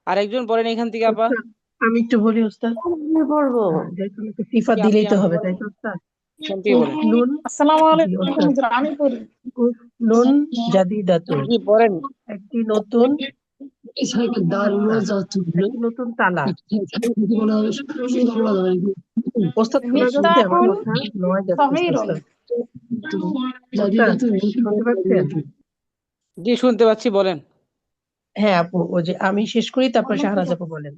আরেকজন পড়েন এখান থেকে আপা। ওস্তাদ, আমি একটু বলি ওস্তাদ। আমি পড়বো। যেহেতু আমাকে সিফা কি দিলেই তো আপনি হবে, বলেন, তাই তো ওস্তাদ? এখান থেকে বলেন। কুফলুন, আসসালামু জি আলাইকুম ওস্তাদ, হুজুর, আমি পড়ি। কুফলুন জাদিদাতুন, জি পড়েন। একটি নতুন একটি নতুন তালা। ওস্তাদ শোনা যাচ্ছে আমার মিফতাহুন কথা? নয় যাচ্ছে সগীরুন। ওস্তাদ। ওস্তাদ শুনতে পাচ্ছেন? জি শুনতে পাচ্ছি, বলেন। হ্যাঁ আপু, ওই যে আমি শেষ করি তারপর শাহনাজ আপু বলেন।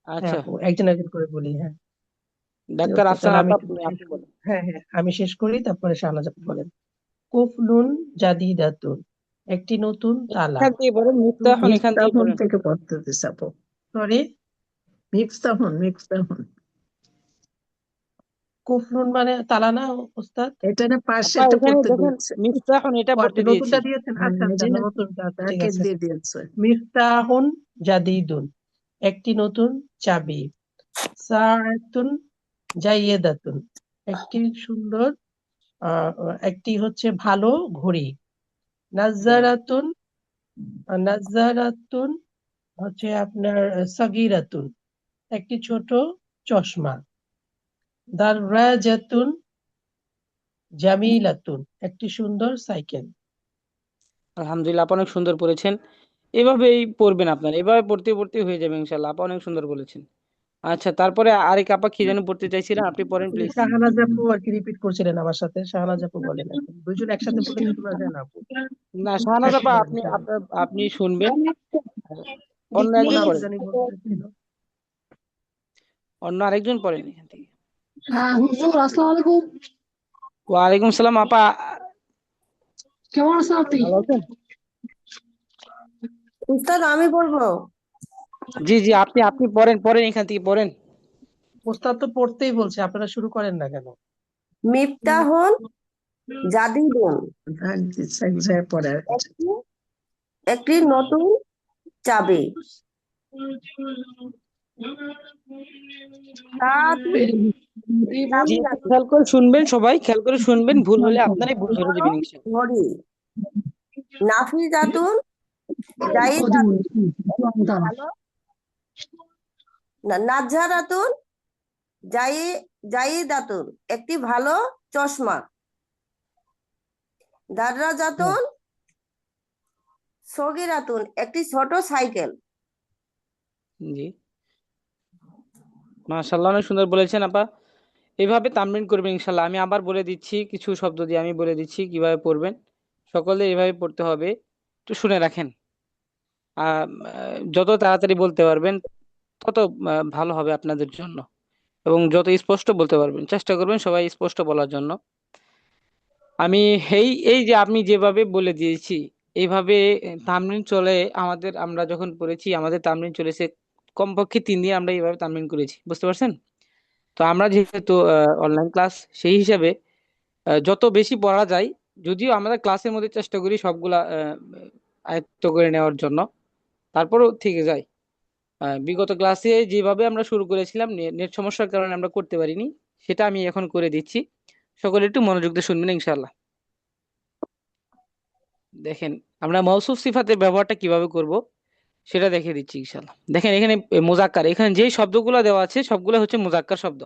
হ্যাঁ আচ্ছা, আপু, একজন একজন করে বলি। হ্যাঁ জি ডাক্তার ওস্তাদ, আফসানা তাহলে আমি আপা একটু আপনি শেষ আপনি করি। বলেন। হ্যাঁ হ্যাঁ, আমি শেষ করি তারপরে শাহনাজ আপু বলেন। কুফলুন জাদিদাতুন, একটি নতুন তালা। এখান থেকে বলেন, মিফতাহুন এখান থেকে মিফতাহুন বলেন। থেকে পড়তে দিছে আপু। সরি, মিফতাহুন মিফতাহুন। কুফলুন মানে তালা না ওস্তাদ? এটা না আপা পাশেরটা এখানে পড়তে দেখেন, দিয়েছে। মিফতাহুন এটা ও পড়তে আপনি দিয়েছি। নতুনটা দিয়েছেন? আচ্ছা আচ্ছা, জি না, নতুনটা, আচ্ছা, ঠিক তাকে আছে। দিয়ে দিয়েছে। মিফতাহুন জাদিদুন, একটি নতুন চাবি। সাআতুন জাইয়েদাতুন, একটি সুন্দর একটি হচ্ছে ভালো ঘড়ি। নাজ্জারাতুন, নাজ্জারাতুন হচ্ছে আপনার সাগীরাতুন, একটি ছোট চশমা। দাররাজাতুন জামিলাতুন, একটি সুন্দর সাইকেল। আলহামদুলিল্লাহ, আপা অনেক সুন্দর পড়েছেন। এভাবেই পড়বেন আপনার, এভাবে পড়তে পড়তে হয়ে যাবে ইনশাল্লাহ। আপা অনেক সুন্দর বলেছেন। আচ্ছা, তারপরে আরেক আপা কি যেন পড়তে চাইছিলেন, আপনি পড়েন ওই যে প্লিজ। শাহনাজ আপু আর কি রিপিট করছিলেন আমার সাথে। শাহনাজ আপু বলেন এখন, দুজন একসাথে বললে শোনা যায় না আপু। না শাহনাজ এখন আপা, বলেন আপনি শাহনাজ। আপনি শুনবেন, জি, অন্য কোন একজন আপু পড়েন, জানি বলতেছিল? অন্য আরেকজন পড়েন এখান থেকে। হ্যাঁ হুজুর, আসসালামু আলাইকুম। ওয়ালাইকুম সালাম আপা, কেমন আছেন আপনি? ভালো আছেন? উস্তাদ আমি পড়বো। জি জি, আপনি আপনি পড়েন পড়েন এখান থেকে পড়েন। ওস্তাদ তো পড়তেই বলছে, আপনারা শুরু করেন না কেন? মিফতাহুন জাদিদুন, পরে একটি একটি নতুন চাবি। সাআতুন জি একটু জামিলাতুন, খেয়াল করে শুনবেন, সবাই খেয়াল করে শুনবেন, ভুল হলে আপনারাই ভুল ধরে ভালো দেবেন ইনশাআল্লাহ। ঘড়ি। নাফিজাতুন জাইদাতুন, ভালো না, নাজ্জারাতুন জাই জাইদাতুন, একটি ভালো চশমা। দাররাজাতুন সগীরাতুন, একটি ছোট সাইকেল। জি মাশাআল্লাহ, অনেক সুন্দর বলেছেন আপা। এইভাবে তামরিন করবেন ইনশাআল্লাহ। আমি আবার বলে দিচ্ছি, কিছু শব্দ দিয়ে আমি বলে দিচ্ছি কিভাবে পড়বেন। সকলে এইভাবে পড়তে হবে, একটু শুনে রাখেন। যত তাড়াতাড়ি বলতে পারবেন তত ভালো হবে আপনাদের জন্য, এবং যত স্পষ্ট বলতে পারবেন চেষ্টা করবেন সবাই স্পষ্ট বলার জন্য। আমি এই এই যে আমি যেভাবে বলে দিয়েছি, এইভাবে তামরিন চলে আমাদের। আমরা যখন পড়েছি আমাদের তামরিন চলেছে কমপক্ষে 3 দিন, আমরা এইভাবে তামরিন করেছি, বুঝতে পারছেন? তো আমরা যেহেতু অনলাইন ক্লাস, সেই হিসাবে যত বেশি পড়া যায়, যদিও আমাদের ক্লাসের মধ্যে চেষ্টা করি সবগুলা আয়ত্ত করে নেওয়ার জন্য, তারপরেও থেকে যায়। বিগত ক্লাসে যেভাবে আমরা শুরু করেছিলাম, নেট সমস্যার কারণে আমরা করতে পারিনি, সেটা আমি এখন করে দিচ্ছি। সকলে একটু মনোযোগ দিয়ে শুনবেন ইনশাআল্লাহ। দেখেন, আমরা মৌসুফ সিফাতের ব্যবহারটা কিভাবে করব সেটা দেখিয়ে দিচ্ছি ইনশাআল্লাহ। দেখেন এখানে মুজাক্কার, এখানে যেই শব্দগুলো দেওয়া আছে সবগুলো হচ্ছে মুজাক্কার শব্দ।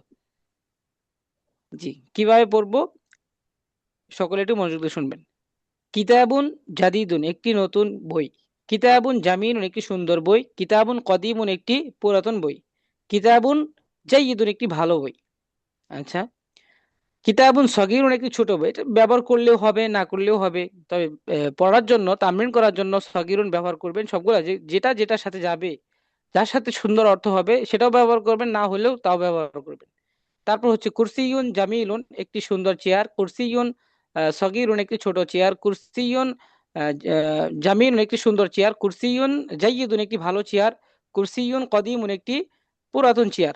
জি, কিভাবে পড়বো সকলে একটু মনোযোগ দিয়ে শুনবেন। কিতাবুন জাদিদুন, একটি নতুন বই। কিতাবুন জামিনুন, একটি সুন্দর বই। কিতাবুন কদিমুন, একটি পুরাতন বই। কিতাবুন জাইয়িদুন, একটি ভালো বই। আচ্ছা, কিতাবুন সগীরুন, একটি ছোট বই। এটা ব্যবহার করলেও হবে, না করলেও হবে, তবে পড়ার জন্য তামরিন করার জন্য সগীরুন ব্যবহার করবেন। সবগুলা যেটা যেটার সাথে যাবে, যার সাথে সুন্দর অর্থ হবে সেটাও ব্যবহার করবেন, না হলেও তাও ব্যবহার করবেন। তারপর হচ্ছে কুরসিয়ুন জামিলুন, একটি সুন্দর চেয়ার। কুরসিয়ুন সগীরুন, একটি ছোট চেয়ার। কুরসিয়ুন জামিলুন, একটি সুন্দর চেয়ার। কুরসিয়ুন জাইয়িদুন, একটি ভালো চেয়ার। কুরসিয়ুন কদিমুন, একটি পুরাতন চেয়ার।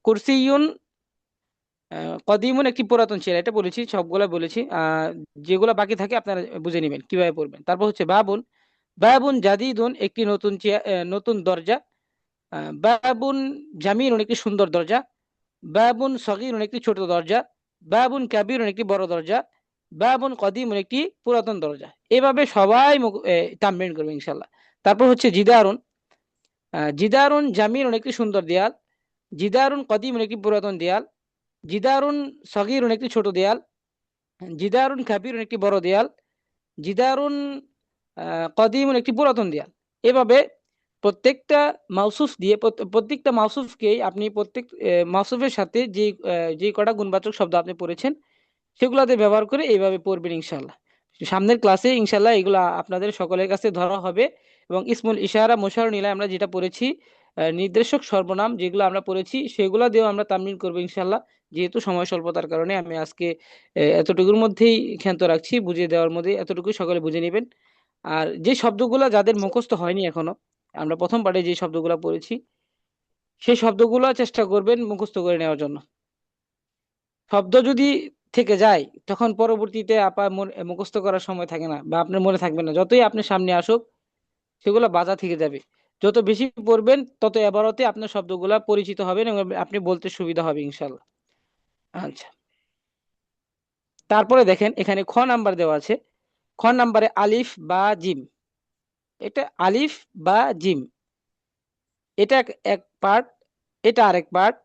কুরসিয়ুন কদিমুন, একটি পুরাতন চেয়ার। এটা বলেছি, সবগুলা বলেছি। যেগুলো বাকি থাকে আপনারা বুঝে নেবেন কিভাবে পড়বেন। তারপর হচ্ছে বাবুন, বাবুন জাদিদুন, একটি নতুন চেয়ার, নতুন দরজা। বাবুন জামিলুন, একটি সুন্দর দরজা। বাবুন সগীরুন একটি ছোট দরজা, বাবুন কাবীরুন একটি বড় দরজা, বাবুন কদিমুন একটি পুরাতন দরজা। এভাবে সবাই তামরিন করবে ইনশাল্লাহ। তারপর হচ্ছে জিদারুন, জিদারুন জামিরুন একটি সুন্দর দেয়াল, জিদারুন কদিমুন একটি পুরাতন দেয়াল, জিদারুন সগীরুন একটি ছোট দেয়াল, জিদারুন কাবীরুন একটি বড় দেয়াল, জিদারুন কদিমুন একটি পুরাতন দেয়াল। এভাবে প্রত্যেকটা মাউসুফ দিয়ে প্রত্যেকটা মাউসুফকেই আপনি প্রত্যেক মাউসুফের সাথে যে কটা গুণবাচক শব্দ আপনি পড়েছেন সেগুলাতে ব্যবহার করে এইভাবে পড়বেন ইনশাল্লাহ। সামনের ক্লাসে ইনশাল্লাহ এগুলা আপনাদের সকলের কাছে ধরা হবে। এবং ইসমুল ইশারা মুশার নিলায় আমরা যেটা পড়েছি, নির্দেশক সর্বনাম যেগুলো আমরা পড়েছি সেগুলো দিয়েও আমরা তামরিন করবো ইনশাল্লাহ। যেহেতু সময় স্বল্পতার কারণে আমি আজকে এতটুকুর মধ্যেই ক্ষান্ত রাখছি, বুঝিয়ে দেওয়ার মধ্যে এতটুকু সকলে বুঝে নেবেন। আর যে শব্দগুলো যাদের মুখস্থ হয়নি এখনো, আমরা প্রথম পাঠে যে শব্দগুলো পড়েছি সেই শব্দগুলো চেষ্টা করবেন মুখস্থ করে নেওয়ার জন্য। শব্দ যদি থেকে যায় তখন পরবর্তীতে মুখস্থ করার সময় থাকে না বা আপনার মনে থাকবে না। যতই আপনার সামনে আসুক সেগুলো বাজা থেকে যাবে। যত বেশি পড়বেন তত এবারতে আপনার শব্দগুলা পরিচিত হবেন এবং আপনি বলতে সুবিধা হবে ইনশাল্লাহ। আচ্ছা, তারপরে দেখেন এখানে খ নাম্বার দেওয়া আছে। খ নাম্বারে আলিফ বা জিম, এটা আলিফ বা জিম, এটা এক পার্ট, এটা আরেক পার্ট,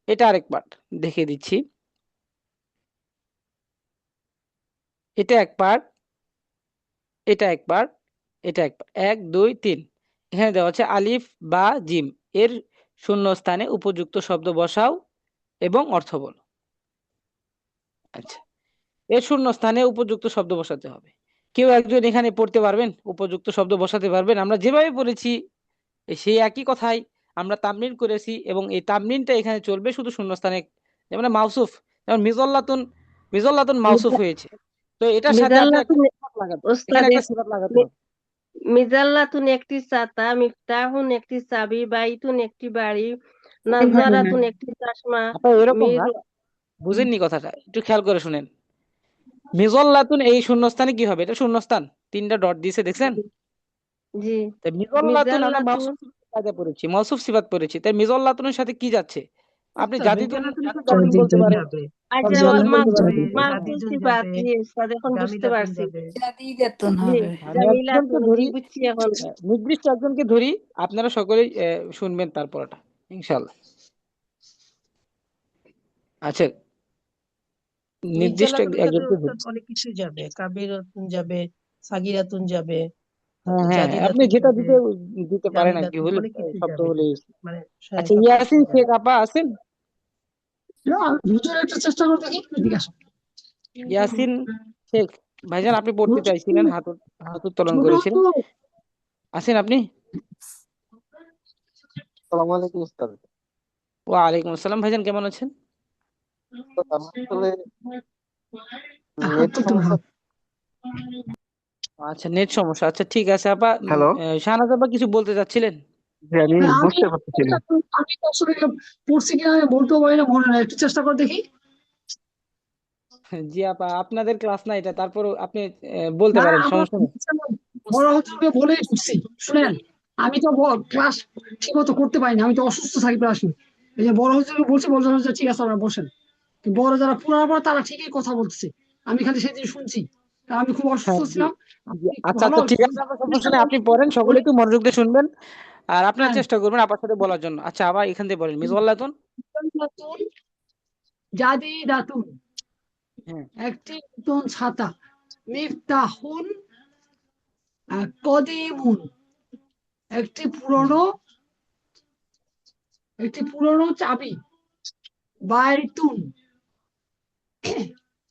এটা আরেক পার্ট। দেখিয়ে দিচ্ছি, এটা এক পার্ট, এটা এক পার্ট, এটা এক পার্ট, 1 2 3। এখানে দেওয়া আছে আলিফ বা জিম, এর শূন্য স্থানে উপযুক্ত শব্দ বসাও এবং অর্থ বলো। আচ্ছা, এর শূন্য স্থানে উপযুক্ত শব্দ বসাতে হবে। কেউ একজন এখানে পড়তে পারবেন, উপযুক্ত শব্দ বসাতে পারবেন? আমরা যেভাবে পড়েছি সেই একই কথাই আমরা তামরিন করেছি এবং এই তামরিনটা এখানে চলবে শুধু শূন্যস্থানে। যেমন মাউসুফ, যেমন মিজল্লাতুন, মিজল্লাতুন মাউসুফ হয়েছে, তো এটার সাথে আপনি একটা মিজাল্লাতুন সিফাত লাগাবেন, ওস্তাদ এখানে একটা সিফাত লাগাতে হবে। মিজাল্লাতুন একটি ছাতা, মিফতাহুন একটি চাবি, বাইতুন একটি বাড়ি, নাজ্জারাতুন একটি চশমা, আপনার এরকম মির না, বুঝেননি কথাটা, একটু খেয়াল করে শুনেন। মিজল্লাতুন এই শূন্যস্থানে কি হবে? এটা শূন্যস্থান, 3টা ডট দিয়েছে দেখছেন? জি তাই মিজল্লাতুন আমরা মিজাল্লাতুন মাউসুফ কাজে পড়েছি, মাউসুফ সিফাত পড়েছি, তাই মিজল্লাতুনের সাথে কি যাচ্ছে? আপনি আচ্ছা, জাদিদুন মিজাল্লাতুন তো জাদিদুন বলতে জাদিদুন পারেন, যাবে, আচ্ছা সগীরাতুন বলতে মিজাল্লাতুন পারেন। যাবে, মাসুল জাদিদুন সিফাত, যাবে, জি উস্তাদ এখন বুঝতে জামিদাতুন পারছি। যাবে। জাদিদাতুন জি হবে। আমি একজনকে জামিলাতুন, জি ধরি, বুঝছি এখন। নির্দিষ্ট একজনকে ধরি, আপনারা সকলেই শুনবেন তারপরটা ইনশাল্লাহ। আচ্ছা, নির্দিষ্ট মিজাল্লাতুনের সাথে একজনকে ধরি। উস্তাদ অনেক কিছু যাবে, কাবিরাতুন যাবে, সাগিরাতুন যাবে, হ্যাঁ হ্যাঁ, আপনি জাদিদাতুন যেটা যাবে, দিতে পারেন আর কি, জামিলাতুন, হলে অনেক কিছু শব্দ যাবে, হলে। মানে আচ্ছা, সবকিছু ইয়াসিন যাবে। শেখ আপা আছেন? হুজুর একটু চেষ্টা করতে কি এদিকে আসো। ইয়াসিন শেখ ভাইজান, আপনি পড়তে চাইছিলেন, হাত উত্তোলন ছোট করেছিলেন, তো। আছেন আপনি? আসসালামু আলাইকুম উস্তাদ। ওয়ালাইকুম আসসালাম ভাইজান, কেমন আছেন? উস্তাদ, আমার আসলে হাত নেট তুলতে সমস্যা। হবে। আচ্ছা, নেট সমস্যা, আচ্ছা ঠিক আছে আপা। হ্যালো, শাহনাজ আপা কিছু বলতে চাচ্ছিলেন? আমি হ্যাঁ, বুঝতে পারতেছি না। আমি তো আসলে পড়ছি কিনা আমি বলতেও পারি না, মনে নাই, একটু চেষ্টা করে দেখি। জি আপা, আপনাদের ক্লাস না এটা, তারপর আপনি বলতে না, পারেন, আমরা সমস্যা নেই। বড় হুজুরকে বলেই ঢুকছি। শুনেন, আমি তো ক্লাস ঠিক মতো করতে পারি না, আমি তো অসুস্থ থাকি প্রায় সময়। এই যে বড় হুজুরকে বলছি, বড় হুজুর ঠিক আছে আপনারা বসেন। কিন্তু বড় যারা পুরানো পর তারা ঠিকই কথা বলতেছে, আমি খালি সেদিন শুনছি, কারণ আমি খুব অসুস্থ হ্যাঁ জি ছিলাম। জি, আপনি একটু আচ্ছা ভালো আচ্ছা ঠিক আছে আপা, সমস্যা নেই, আপনি পড়েন, সকলে একটু মনোযোগ দিয়ে শুনবেন আর আপনারা হ্যাঁ। চেষ্টা করবেন আপার সাথে বলার জন্য। আচ্ছা, আবার এখান থেকে বলেন মিজওয়াল্লাতুন। জাদিদাতুন হ্যাঁ, একটি নতুন ছাতা, মিফতাহুন কদিমুন একটি পুরনো চাবি, বাইতুন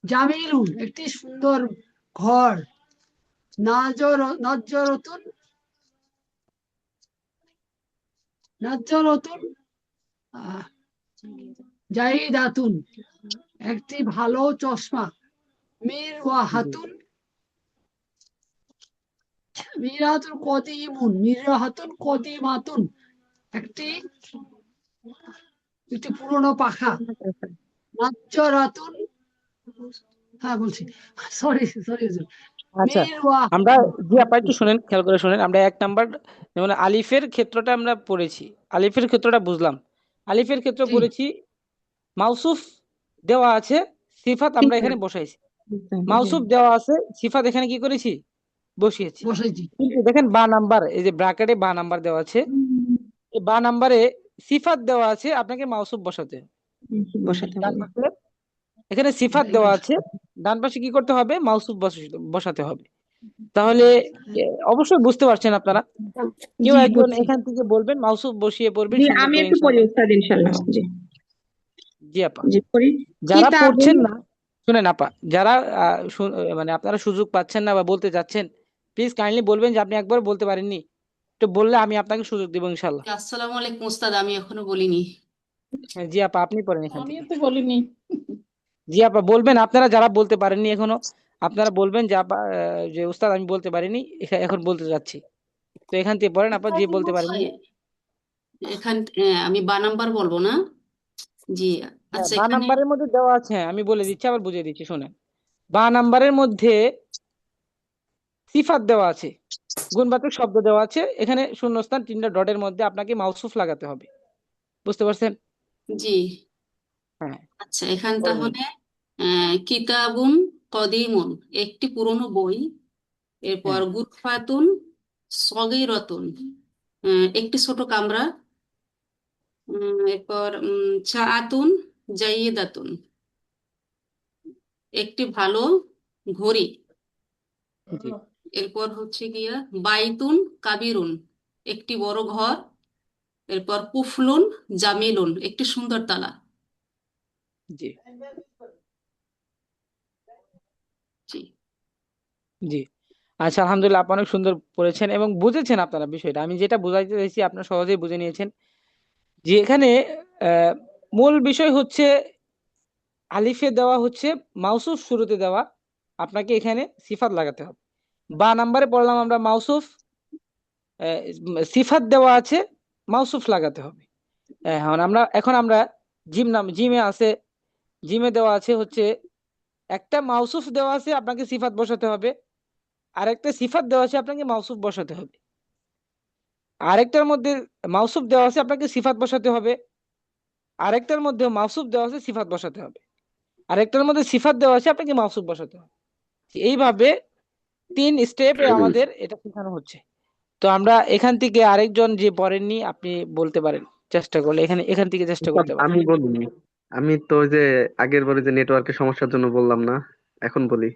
জামিলুন একটি সুন্দর ঘর, নাজ্জারাতুন জাইদাতুন একটি ভালো চশমা, মিরওয়াহাতুন মিরাহাতুন কদিমাতুন একটি পুরনো পাখা, নাজ্জারাতুন, হ্যাঁ বলছি, সরি সরি আচ্ছা আমরা, জি আপা একটু শুনেন, খেয়াল করে শুনেন। আমরা 1 নাম্বার যেমন আলিফের ক্ষেত্রটা আমরা পড়েছি, আলিফের ক্ষেত্রটা বুঝলাম, আলিফের ক্ষেত্র পড়েছি মাউসুফ দেওয়া আছে, সিফাত আমরা এখানে বসাইছি। মাউসুফ দেওয়া আছে, সিফাত এখানে কি করেছি, বসিয়েছি। বসাইছি। কিন্তু দেখেন বা নাম্বার, এই যে ব্র্যাকেটে বা নাম্বার দেওয়া আছে, এই বা নাম্বারে সিফাত দেওয়া আছে, আপনাকে মাউসুফ বসাতে হবে। বসাতে ডান হবে। পাশে এখানে সিফাত দেওয়া আছে, ডান পাশে কি করতে হবে, মাউসুফ বসাতে হবে। তাহলে অবশ্যই বুঝতে পারছেন আপনারা। কেউ জি, একজন বুঝছি। এখান থেকে বলবেন, মাউসুফ বসিয়ে পড়বেন জি, সুন্দর আমি করে একটু পড়ি ইনশাআল্লাহ। উস্তাদ ইনশাল্লাহ। জি জি আপা। জি পড়ি। যারা কিতাবুন, পড়ছেন না, শুনেন আপা, যারা মানে আপনারা সুযোগ পাচ্ছেন না বা বলতে যাচ্ছেন, প্লিজ কাইন্ডলি বলবেন যে আপনি একবার বলতে পারেননি, তো বললে আমি আপনাকে সুযোগ দেবো ইনশাল্লাহ। আসসালামু আলাইকুম উস্তাদ, আমি এখনো বলিনি। হ্যাঁ, জি আপা, আপনি পড়েন এখান আমিও থেকে। তো বলিনি। জি আপা, বলবেন আপনারা যারা বলতে পারেননি এখনো, আপনারা বলবেন যে আপা, যে উস্তাদ আমি বলতে পারিনি, এখন বলতে যাচ্ছি। তো এখান থেকে পড়েন আপা, যে বলতে পারেননি। এখান আমি বা নাম্বার বলবো না? জি। হ্যাঁ, আচ্ছা, বা এখানে নাম্বারের মধ্যে দেওয়া আছে, হ্যাঁ আমি বলে দিচ্ছি, আবার বুঝিয়ে দিচ্ছি, শুনেন। বা নাম্বারের মধ্যে সিফাত দেওয়া আছে, গুণবাচক শব্দ দেওয়া আছে, এখানে শূন্যস্থান 3টা ডটের মধ্যে আপনাকে মাউসুফ লাগাতে হবে। বুঝতে পারছেন? জি। হ্যাঁ, আচ্ছা, এখান পড়েন। তাহলে কিতাবুন কদিমুন, একটি পুরনো বই। এরপর হ্যাঁ, গুরফাতুন সগীরাতুন, একটি ছোট কামরা। এরপর সাআতুন জাইয়িদাতুন, একটি ভালো ঘড়ি। জি এরপর হচ্ছে গিয়া বাইতুন কাবিরুন, একটি বড় ঘর। এরপর কুফলুন জামিলুন, একটি সুন্দর তালা। জি জি। জি। আচ্ছা, আলহামদুলিল্লাহ, আপনি অনেক সুন্দর পড়েছেন এবং বুঝেছেন আপনারা বিষয়টা। আমি যেটা বোঝাইতে চাইছি আপনারা সহজেই বুঝে নিয়েছেন। যে এখানে আহ, মূল বিষয় হচ্ছে আলিফে দেওয়া হচ্ছে মাউসুফ, শুরুতে দেওয়া, আপনাকে এখানে সিফাত লাগাতে হবে। বা নাম্বারে পড়লাম আমরা মাউসুফ, আহ, সিফাত দেওয়া আছে, মাউসুফ লাগাতে হবে। এখন আমরা জিমে আছে, জিমে দেওয়া আছে হচ্ছে একটা মাউসুফ দেওয়া আছে, আপনাকে সিফাত বসাতে হবে। আরেকটা সিফাত দেওয়া আছে, আপনাকে মাউসুফ বসাতে হবে। আরেকটার মধ্যে মাউসুফ দেওয়া আছে, আপনাকে সিফাত বসাতে হবে। আরেকটার মধ্যে মাউসুফ দেওয়া আছে, সিফাত বসাতে হবে। আরেকটার মধ্যে সিফাত দেওয়া আছে, আপনাকে মাউসুফ বসাতে হবে। এইভাবে 3 স্টেপে আমাদের এটা শেখানো হচ্ছে। তো আমরা এখান থেকে আরেকজন যে পড়েননি, আপনি বলতে পারেন, চেষ্টা করলে এখান থেকে চেষ্টা উস্তাদ, করতে পারেন। আমি বলিনি। আমি তো ওই যে আগের বারে যে নেটওয়ার্কের সমস্যার জন্য বললাম না, এখন বলি।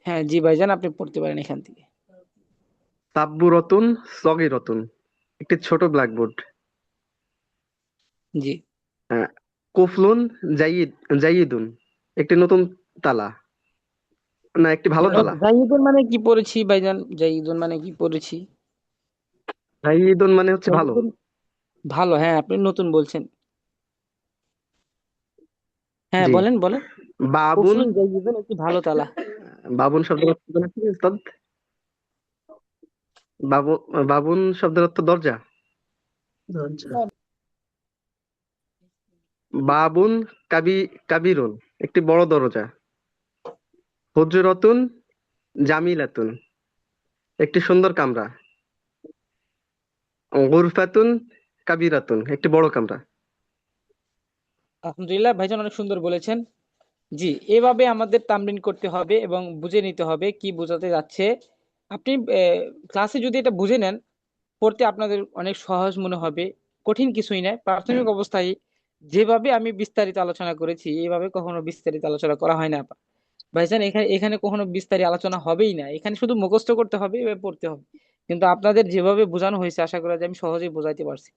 হ্যাঁ জি ভাইজান, আপনি পড়তে পারেন এখান থেকে। সাব্বুরতুন সগীরাতুন, একটি ছোট ব্ল্যাকবোর্ড। জি। কুফলুন জাইয়িদ জাইয়িদুন, একটি নতুন তালা, না একটি ভালো তালা। জাইদুন মানে কি পড়েছি ভাইজান? জাইদুন মানে কি পড়েছি? জাইয়িদুন মানে হচ্ছে ভালো। জাইদুন ভালো, হ্যাঁ আপনি নতুন বলছেন। হ্যাঁ জি। বলেন বলেন। বাবুন, কুফলুন জাইদুন, একটি ভালো তালা। বাবুন শব্দের অর্থ জানেন কি উস্তাদ? বাবু বাবুন শব্দের অর্থ দরজা। দরজা। বাবুন কাবিরুন, একটি বড় দরজা। হুজরাতুন জামিলাতুন, একটি সুন্দর কামরা। গুরফাতুন কাবিরাতুন, একটি বড় কামরা। আলহামদুলিল্লাহ ভাইজান, অনেক সুন্দর বলেছেন। জি, এভাবে আমাদের তামরিন করতে হবে এবং বুঝে নিতে হবে কি বোঝাতে যাচ্ছে। আপনি ক্লাসে যদি এটা বুঝে নেন, পড়তে আপনাদের অনেক সহজ মনে হবে। কঠিন কিছুই নয়। প্রাথমিক অবস্থায় যেভাবে আমি বিস্তারিত আলোচনা করেছি, এইভাবে কখনো বিস্তারিত আলোচনা করা হয় না ভাইজান। এখানে এখানে কখনো বিস্তারিত আলোচনা হবেই না। এখানে শুধু মুখস্থ করতে হবে, এভাবে পড়তে হবে। কিন্তু আপনাদের যেভাবে বোঝানো হয়েছে, আশা করা যায় আমি সহজেই বোঝাইতে পারছি।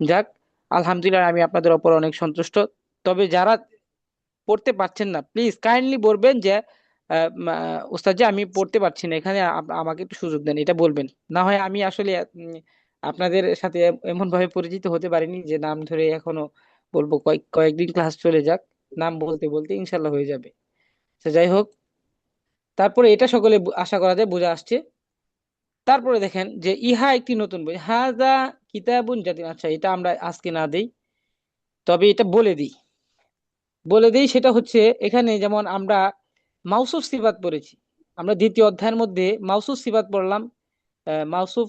যাক, আলহামদুলিল্লাহ, আমি আপনাদের ওপর অনেক সন্তুষ্ট। তবে যারা পড়তে পারছেন না, প্লিজ কাইন্ডলি বলবেন যে ওস্তাদ জি, আমি পড়তে পারছি না, এখানে আমাকে একটু সুযোগ দেন, এটা বলবেন। না হয় আমি আসলে আপনাদের সাথে এমন ভাবে পরিচিত হতে পারিনি যে নাম ধরে এখনো বলবো। কয়েকদিন ক্লাস চলে যাক, নাম বলতে বলতে ইনশাল্লাহ হয়ে যাবে। তো যাই হোক, তারপরে এটা সকলে আশা করা যায় বোঝা আসছে। তারপরে দেখেন যে ইহা একটি নতুন বই, হাজা কিতাবুন জাতিন। আচ্ছা, এটা আমরা আজকে না দেই, তবে এটা বলে দেই। সেটা হচ্ছে এখানে যেমন আমরা মাউসুফ সিফাত পড়েছি, আমরা দ্বিতীয় অধ্যায়ের মধ্যে মাউসুফ সিফাত পড়লাম। মাউসুফ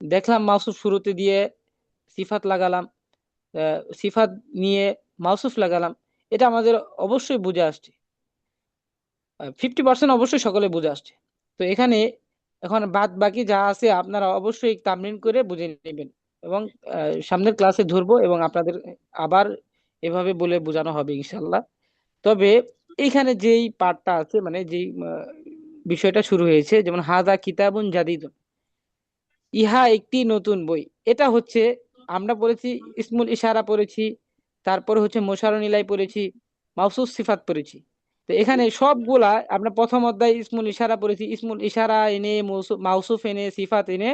দেখলাম, মাউসুফ শুরুতে দিয়ে সিফাত লাগালাম, সিফাত নিয়ে মাউসুফ লাগালাম, এটা আমাদের অবশ্যই বুঝে আসছে, 50% অবশ্যই সকলে বুঝে আসছে। তো এখানে এখন বাদ বাকি যা আছে আপনারা অবশ্যই তামরিন করে বুঝে নেবেন, এবং সামনের ক্লাসে ধরবো এবং আপনাদের আবার এভাবে বলে বোঝানো হবে ইনশাল্লাহ। তবে এইখানে যেই পার্টটা আছে, মানে যেই বিষয়টা শুরু হয়েছে, যেমন হাদা কিতাবুন জাদিদুন, ইহা একটি নতুন বই, এটা হচ্ছে আমরা পড়েছি ইসমুল ইশারা পড়েছি, তারপরে হচ্ছে মোশাররফ ইলাই পড়েছি, মাউসুফ সিফাত পড়েছি। তো এখানে সবগুলা আমরা প্রথম অধ্যায় ইসমুল ইশারা পড়েছি, ইসমুল ইশারা এনে মাউসুফ এনে সিফাত এনে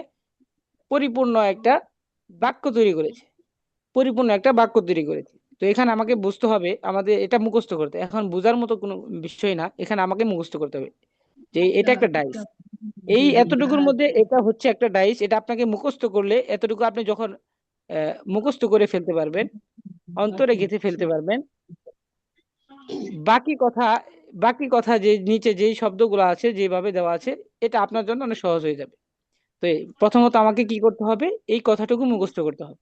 পরিপূর্ণ একটা বাক্য তৈরি করেছে, পরিপূর্ণ একটা বাক্য তৈরি করেছে। তো এখানে আমাকে বুঝতে হবে, আমাদের এটা মুখস্থ করতে, এখন বোঝার মতো কোনো বিষয় না, এখানে আমাকে মুখস্থ করতে হবে যে এটা একটা ডাইস, এই এতটুকুর মধ্যে এটা হচ্ছে একটা ডাইস, এটা আপনাকে মুখস্থ করলে এতটুকু আপনি যখন মুখস্থ করে ফেলতে পারবেন, অন্তরে গেঁথে ফেলতে পারবেন, বাকি কথা বাকি কথা যে নিচে যেই শব্দগুলো আছে যেভাবে দেওয়া আছে, এটা আপনার জন্য অনেক সহজ হয়ে যাবে। তো প্রথমত আমাকে কি করতে হবে, এই কথাটুকু মুখস্থ করতে হবে,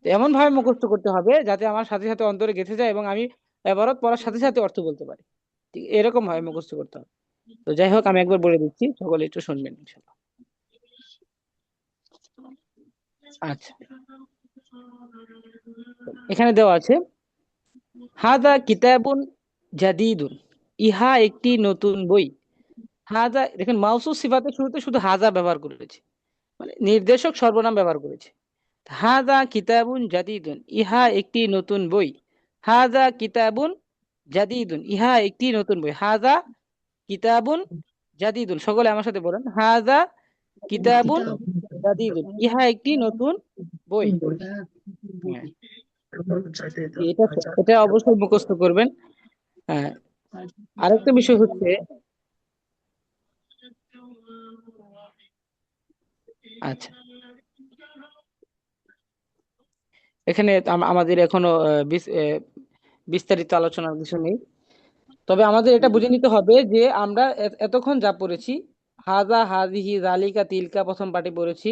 তো এমন ভাবে মুখস্থ করতে হবে যাতে আমার সাথে সাথে অন্তরে গেঁথে যায় এবং আমি এবারত পড়ার সাথে সাথে অর্থ বলতে পারি, ঠিক এরকম ভাবে মুখস্থ করতে হবে। তো যাই হোক, আমি একবার বলে দিচ্ছি, সকলে একটু শুনবেন ইনশাল্লাহ। আচ্ছা, এখানে দেওয়া আছে হাদা কিতাবুন জাদিদুন, ইহা একটি নতুন বই। হাদা, দেখেন মাউসুফ সিফাতের শুরুতে শুধু হাজা ব্যবহার করেছে, মানে নির্দেশক সর্বনাম ব্যবহার করেছে। হাদা কিতাবুন জাদিদুন, ইহা একটি নতুন বই। হাদা কিতাবুন জাদিদুন, ইহা একটি নতুন বই। হাদা কিতাবুন জাদিদুন, সকলে আমার সাথে বলেন, হাদা কিতাবুন জাদিদুন, ইহা একটি নতুন বই। হ্যাঁ, এটা এটা অবশ্যই মুখস্থ করবেন। হ্যাঁ, আরেকটা বিষয় হচ্ছে, আচ্ছা এখানে আমাদের এখনো বিস্তারিত আলোচনার কিছু নেই, তবে আমাদের এটা বুঝে নিতে হবে যে আমরা এতক্ষণ যা পড়েছি, হাজা হাজিহি জালিকা তিলকা প্রথম পাঠে পড়েছি,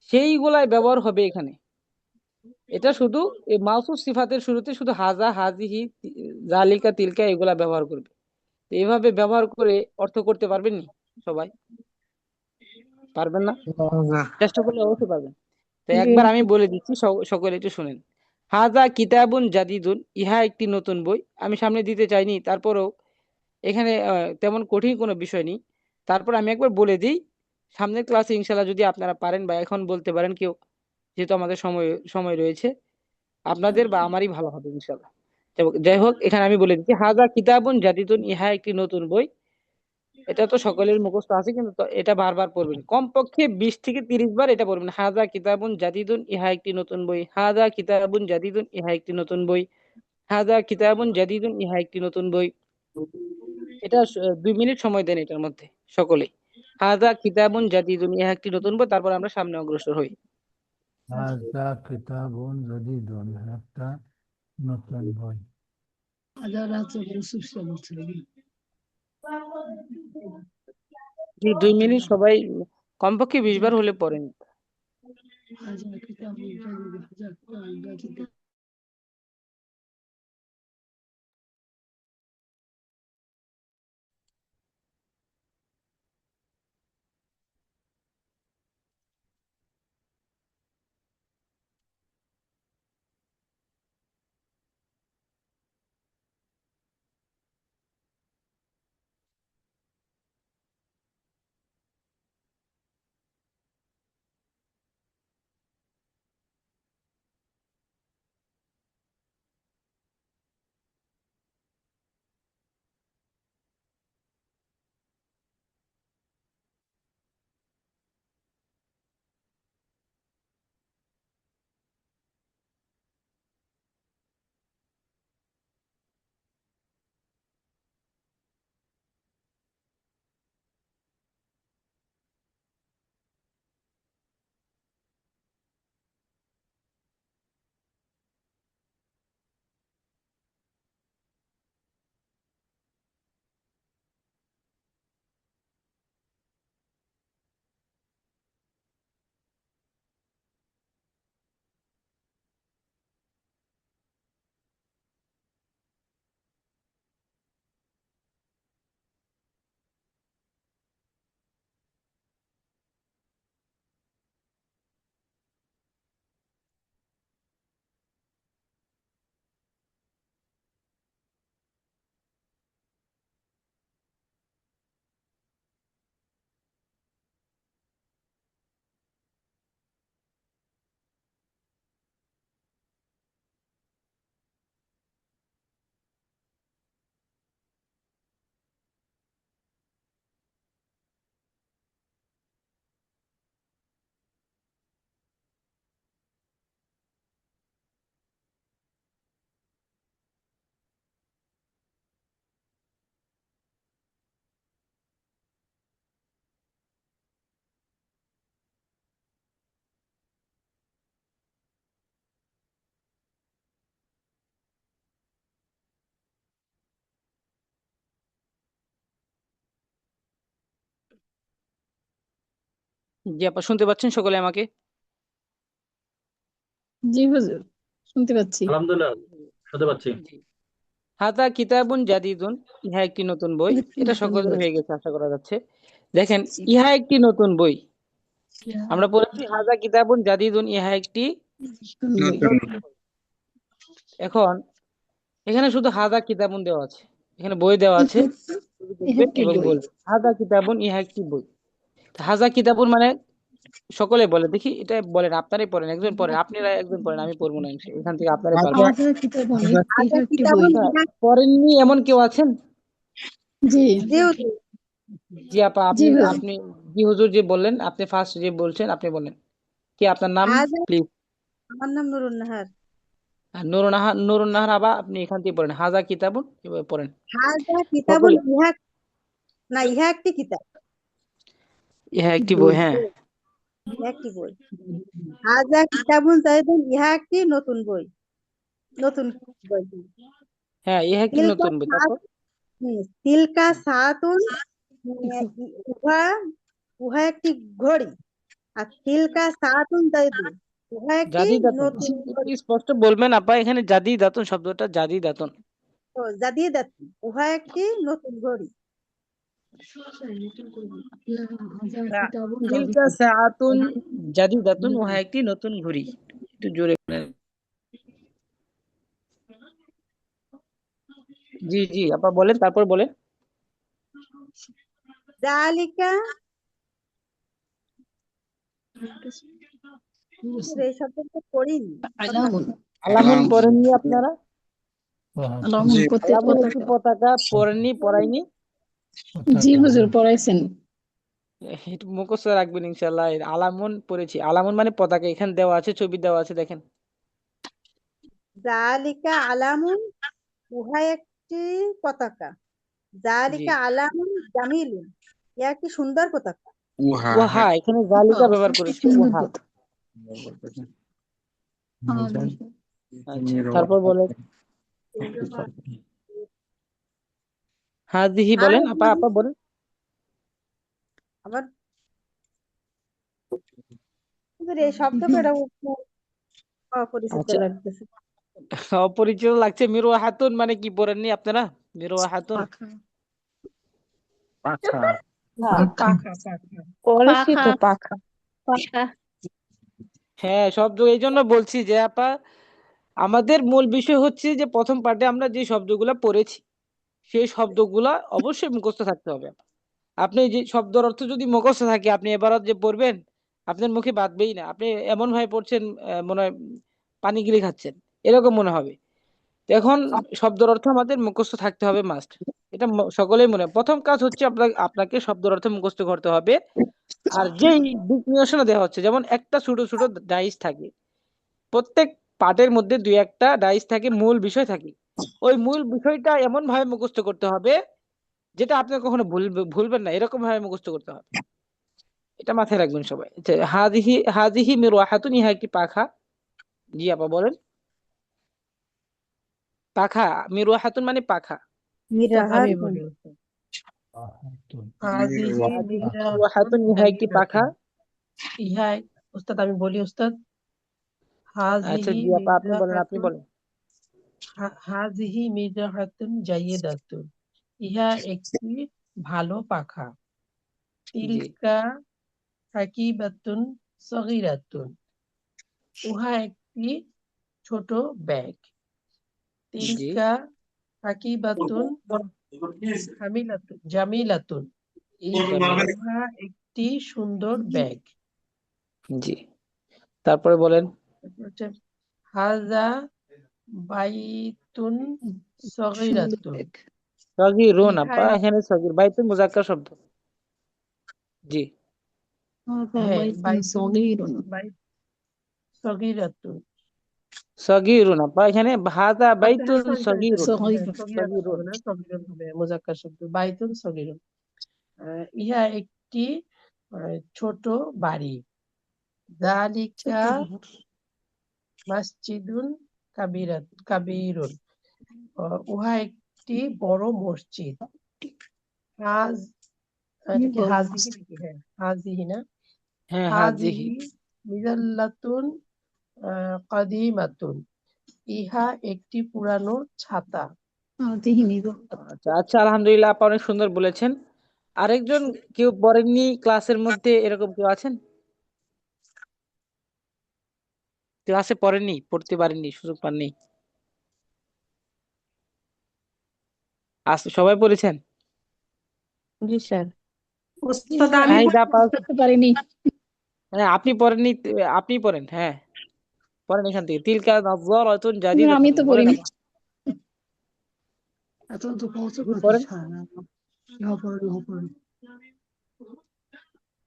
সেইগুলাই ব্যবহার হবে এখানে। এটা শুধু এই মাউসুফ সিফাতের শুরুতে শুধু হাজা হাজিহি জালিকা তিলকা এগুলা ব্যবহার করবে। তো এইভাবে ব্যবহার করে অর্থ করতে পারবেন নি সবাই? পারবেন না? না। চেষ্টা করলে অবশ্যই পারবেন। তো জি একবার আমি বলে দিচ্ছি, সকলে একটু শুনেন। হাজা কিতাবুন জাদিদুন, ইহা একটি নতুন বই। আমি সামনে দিতে চাইনি, তারপরেও এখানে তেমন কঠিন কোনো বিষয় নেই, তারপর আমি একবার বলে দিই, সামনের ক্লাসে ইনশাল্লাহ যদি আপনারা পারেন বা এখন বলতে পারেন কেউ, যেহেতু আমাদের সময় সময় রয়েছে, আপনাদের বা আমারই ভালো হবে ইনশাল্লাহ। যাই হোক, এখানে আমি বলে দিচ্ছি, হাজা কিতাবুন জাদিদুন, ইহা একটি নতুন বই। এটা তো সকলের মুখস্থ আছে, কিন্তু এটা বারবার পড়বেন, কমপক্ষে 20 থেকে 30 বার এটা পড়বেন। হাজা কিতাবুন জাদিদুন, ইহা একটি নতুন বই। হাজা কিতাবুন জাদিদুন, ইহা একটি নতুন বই। হাজা কিতাবুন জাদিদুন, ইহা একটি নতুন বই। এটা 2 মিনিট সময় দেন এটার মধ্যে সকলেই। হাজা কিতাবুন জাদিদুন, ইহা একটি নতুন বই, তারপর আমরা সামনে অগ্রসর হই। হাজা কিতাবুন জাদিদুন, একটা নতুন বই। হাজার আছে ইউসুফ সাহেব বলছে জি, 2 মিনিট সবাই কমপক্ষে 20 বার হলে পড়েন। হাজার কিতাব হাজার কিতাব জি আপা, শুনতে পাচ্ছেন সকলে আমাকে? জি হুজুর, শুনতে পাচ্ছি। আলহামদুলিল্লাহ, শুনতে পাচ্ছি। জি। হাদা কিতাবুন জাদিদুন, ইহা একটি নতুন বই। এটা সকলের হয়ে গেছে আশা করা যাচ্ছে। দেখেন, ইহা একটি নতুন বই। আমরা পড়েছি হাদা কিতাবুন জাদিদুন, ইহা একটি নতুন নতুন বই। এখন এখানে শুধু হাদা কিতাবুন দেওয়া আছে, এখানে বই দেওয়া আছে, শুধু ইহা দেখবেন একটি এবং বই। বলবেন হাদা কিতাবুন, ইহা একটি বই। তো হাজা কিতাবুন মানে সকলে বলে, দেখি এটা বলেন, আপনারাই পড়েন, একজন পড়েন, আপনারা একজন পড়েন, আমি পড়বো না, এখান থেকে আপনারাই পারবেন। হাদা কিতাবুন, ইহা একটি বই। আচ্ছা, পড়েননি এমন কেউ আছেন? জি জি আপা, জি আপনি হুজুর। আপনি জি হুজুর যে বললেন, আপনি ফার্স্ট যে বলছেন, আপনি বলেন কি আপনার নাম প্লিজ? আমার নাম নুরুন নাহার। নুরুন নাহার আবা, আপনি এখান থেকে পড়েন হাজা কিতাবুন, এভাবে পড়েন হাজা কিতাবুন, সকলে। ইহা একটি কিতাব, ইহা একটি বই, হ্যাঁ। ইহা একটি বই। হাজা কিতাবুন জাইদুন, ইহা একটি নতুন বই, নতুন বই। হ্যাঁ, ইহা একটি তিলকা নতুন বই। তারপর তিলকা সাতুন, উহা উহা একটি ঘড়ি। আর তিলকা সাতুন জাইদুন, উহা একটি জাদি দাতুন, নতুন একটু স্পষ্ট বলবেন আপা, এখানে জাদি দাতুন শব্দটা, জাদি দাতুন। জাদিয়ে দাতুন, উহা একটি নতুন ঘড়ি। তিলকা সাআতুন জাদিদাতুন, উহা একটি নতুন ঘড়ি। একটু জোরে বলেন। জি জি আপা বলেন, তারপর বলেন। জালিকা, এই শব্দটা পড়িনি। আলামুন পড়েননি আপনারা? জি আলামুন একটি পতাকা, পড়েননি, পড়াইনি? জি হুজুর, পড়াইছেন। একটু মুখস্থ রাখবেন ইনশাআল্লাহ। আলামুন পড়েছি, আলামুন মানে পতাকা, এখানে দেওয়া আছে, ছবি দেওয়া আছে, দেখেন। জালিকা আলামুন, উহা একটি পতাকা। জি। জালিকা আলামুন জামিলুন, ইহা একটি সুন্দর পতাকা। উহা ওয়াহা, এখানে জালিকা ব্যবহার করেছি, ওয়াহা। আচ্ছা, তারপর বলেন হাজিহি, বলেন আপা, আপা বলেন। আবার এই শব্দটা অপরিচিত আচ্ছা, লাগতেছে। অপরিচিত লাগছে। মিরুয়া হাতুন মানে কি পড়েননি আপনারা? মিরুয়া হাতুন পাখা পাখা পড়েছি তো পাখা। পাখা। হ্যাঁ, শব্দ এই জন্য বলছি যে আপা, আমাদের মূল বিষয় হচ্ছে যে প্রথম পার্টে আমরা যে শব্দগুলা পড়েছি সেই শব্দগুলা অবশ্যই মুখস্থ থাকতে হবে। আপনি যে শব্দের অর্থ যদি মুখস্থ থাকে, আপনি এবারত যে পড়বেন, আপনার মুখে বাঁধবেই না। আপনি এমন ভাবে পড়ছেন, মনে হয় পানি গিলে খাচ্ছেন, এরকম মনে হবে। তো এখন শব্দের অর্থ আমাদের মুখস্থ থাকতে হবে মাস্ট। এটা সকলেই মনে হয়। প্রথম কাজ হচ্ছে আপনাকে শব্দের অর্থ মুখস্থ করতে হবে। আর যেই দিক নির্দেশনা দেওয়া হচ্ছে, যেমন একটা ছোট ছোট ডাইস থাকে, প্রত্যেক পাঠের মধ্যে দুই একটা ডাইস থাকে, মূল বিষয় থাকে। ওই মূল বিষয়টা এমন ভাবে মুখস্থ করতে হবে যেটা আপনি কখনো ভুলবেন না, এরকম ভাবে মুখস্থ করতে হবে। এটা মাথায় রাখবেন সবাই। হাদিহি হাদিহি মিরওয়াহাতুন, ইহা একটি পাখা। জি আপা বলেন। পাখা, মিরওয়াহাতুন মানে পাখা। আমি মিরাহাতুন, বলি হাজিহি হাদিহি মিররাতুন মিরওয়াহাতুন, ইহা একটি পাখা। জাইদাতুন, ইহা উস্তাদ আমি বলি উস্তাদ। আচ্ছা হাজিহি জি আপা, আপনি বলেন, আপনি মিররাতুন, বলেন। হাজিহি মিররাতুন জাইদাতুন, ইহা একটি ভালো পাখা। জি তিলকা রাকিবাতুন সগীরাতুন, উহা একটি ছোট ব্যাগ। জি তিলকা রাকিবাতুন জামিলাতুন, জামিল, উহা একটি সুন্দর ব্যাগ। জি তারপরে বলেন। তারপর হচ্ছে হাজা বাইতুন সগীরাতুন, সগীরুন ইহা আপা, এখানে সগীর বাইতুল মুজাক্কার শব্দ। জি হ্যাঁ বাইত সগীরাতুন, সগীরুন আপা, এখানে হাযা আচ্ছা হ্যাঁ বাইতুন সরি সরি সরি সগীরুন। হ্যাঁ সগীরাতুন সগীরুন হবে না, সগীরুন হবে, মুজাক্কার শব্দ বাইতুন সগীরুন। ইহা একটি ছোট বাড়ি। যালিকা মসজিদুন কাবীরুন, উহা একটি বড় মসজিদ। হাজ এটা কি হাজিহি নাকি? হ্যাঁ হাজিহি না, হ্যাঁ হাজিহি। হাদিহি মিজাল্লাতুন কাদিমাতুন। ইহা একটি পুরানো ছাতা। আচ্ছা আচ্ছা, আলহামদুলিল্লাহ, আপা অনেক সুন্দর বলেছেন। আরেকজন কেউ পড়েননি ক্লাসের মধ্যে, এরকম কেউ আছেন? ক্লাসে পড়েননি, পড়তে পারেননি, সুযোগ পাননি? সবাই পড়েছেন? জি স্যার। ওস্তাদ আমি নাহিদ আপা, করতে পারিনি। হ্যাঁ আপনি পড়েননি, আপনি পড়েন, হ্যাঁ পড়েন এখান থেকে। তিলকা নাযরাতুন আমি জাদিদাতুন, তো পড়েন পড়িনি। আপা। এত তো পৌঁছে জি পড়েন। ইহা পড়েন ইহা পড়েন।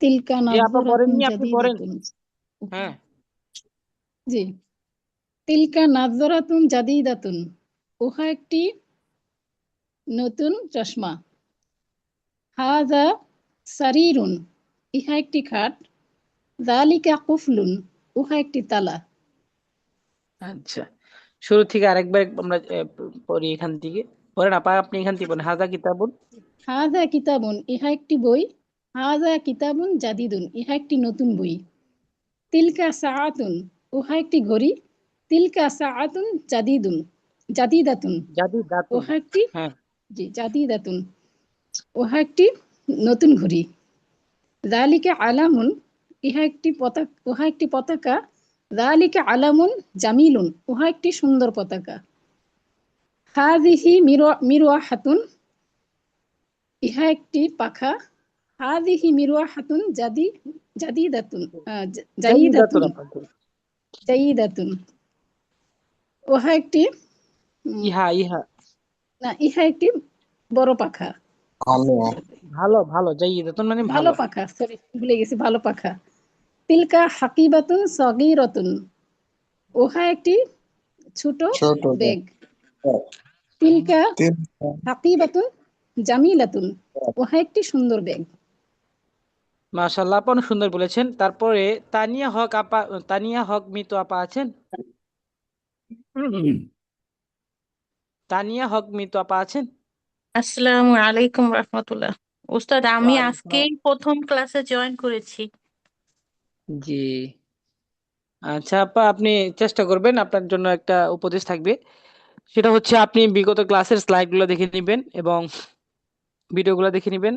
তিলকা জি আপা নাযরাতুন পড়েননি, আপনি পড়েন। জাদিদাতুন। হ্যাঁ জি, তিলকা নাযরাতুন জাদিদাতুন, উহা একটি নতুন চশমা। হাযা সারিরুন, ইহা একটি খাট। যালিকা কুফলুন, উহা একটি তালা। আচ্ছা, শুরু থেকে আরেকবার আমরা পড়ি এখান থেকে। পড়েন আপা, আপনি এখান থেকে পড়েন। হাযা কিতাবুন। হাযা কিতাবুন, ইহা একটি বই। হাযা কিতাবুন জাদিদুন, ইহা একটি নতুন বই। তিলকা সাআতুন, উহা একটি ঘড়ি। তিলকা সাআতুন জাদিদুন জাদিদাতুন, জাদিদাতুন, উহা একটি হ্যাঁ জাদিদাতুন, উহা একটি নতুন ঘড়ি। যালিকা আলামুন, উহা একটি পতাকা। যালিকা আলামুন জামিলুন, উহা একটি সুন্দর পতাকা। হাযিহি মিরওয়াহাতুন, ইহা একটি পাখা। হাযিহি মিরওয়াহাতুন জাদিদাতুন জাইদাতুন জাইদাতুন আপা। জাইদাতুন, উহা একটি ইহা ইহা ইহা একটি বড় পাখা। ভালো ভালো, জাইদাতুন মানে ভালো ভালো। পাখা, সরি ভুলে গেছি, ভালো পাখা। তিলকা হাকিবাতুন সগীরাতুন, উহা একটি ছোট ব্যাগ। তিলকা হাকিবাতুন জামিলাতুন, উহা একটি সুন্দর ব্যাগ। মাশাআল্লাহ, আপা অনেক সুন্দর বলেছেন। তারপরে তানিয়া হক আপা, তানিয়া হক মিতু আপা আছেন? তানিয়া হক মিতু আপা আছেন? আসসালামু আলাইকুম রহমতুল্লাহ। উস্তাদ, আমি ওয়ালাইকুম আজকেই আসসালাম। প্রথম ক্লাসে জয়েন করেছি। জি আচ্ছা আপা, আপনি চেষ্টা করবেন, আপনার জন্য একটা উপদেশ থাকবে। সেটা হচ্ছে আপনি বিগত ক্লাসের স্লাইডগুলো দেখে নেবেন এবং ভিডিওগুলো দেখে নেবেন।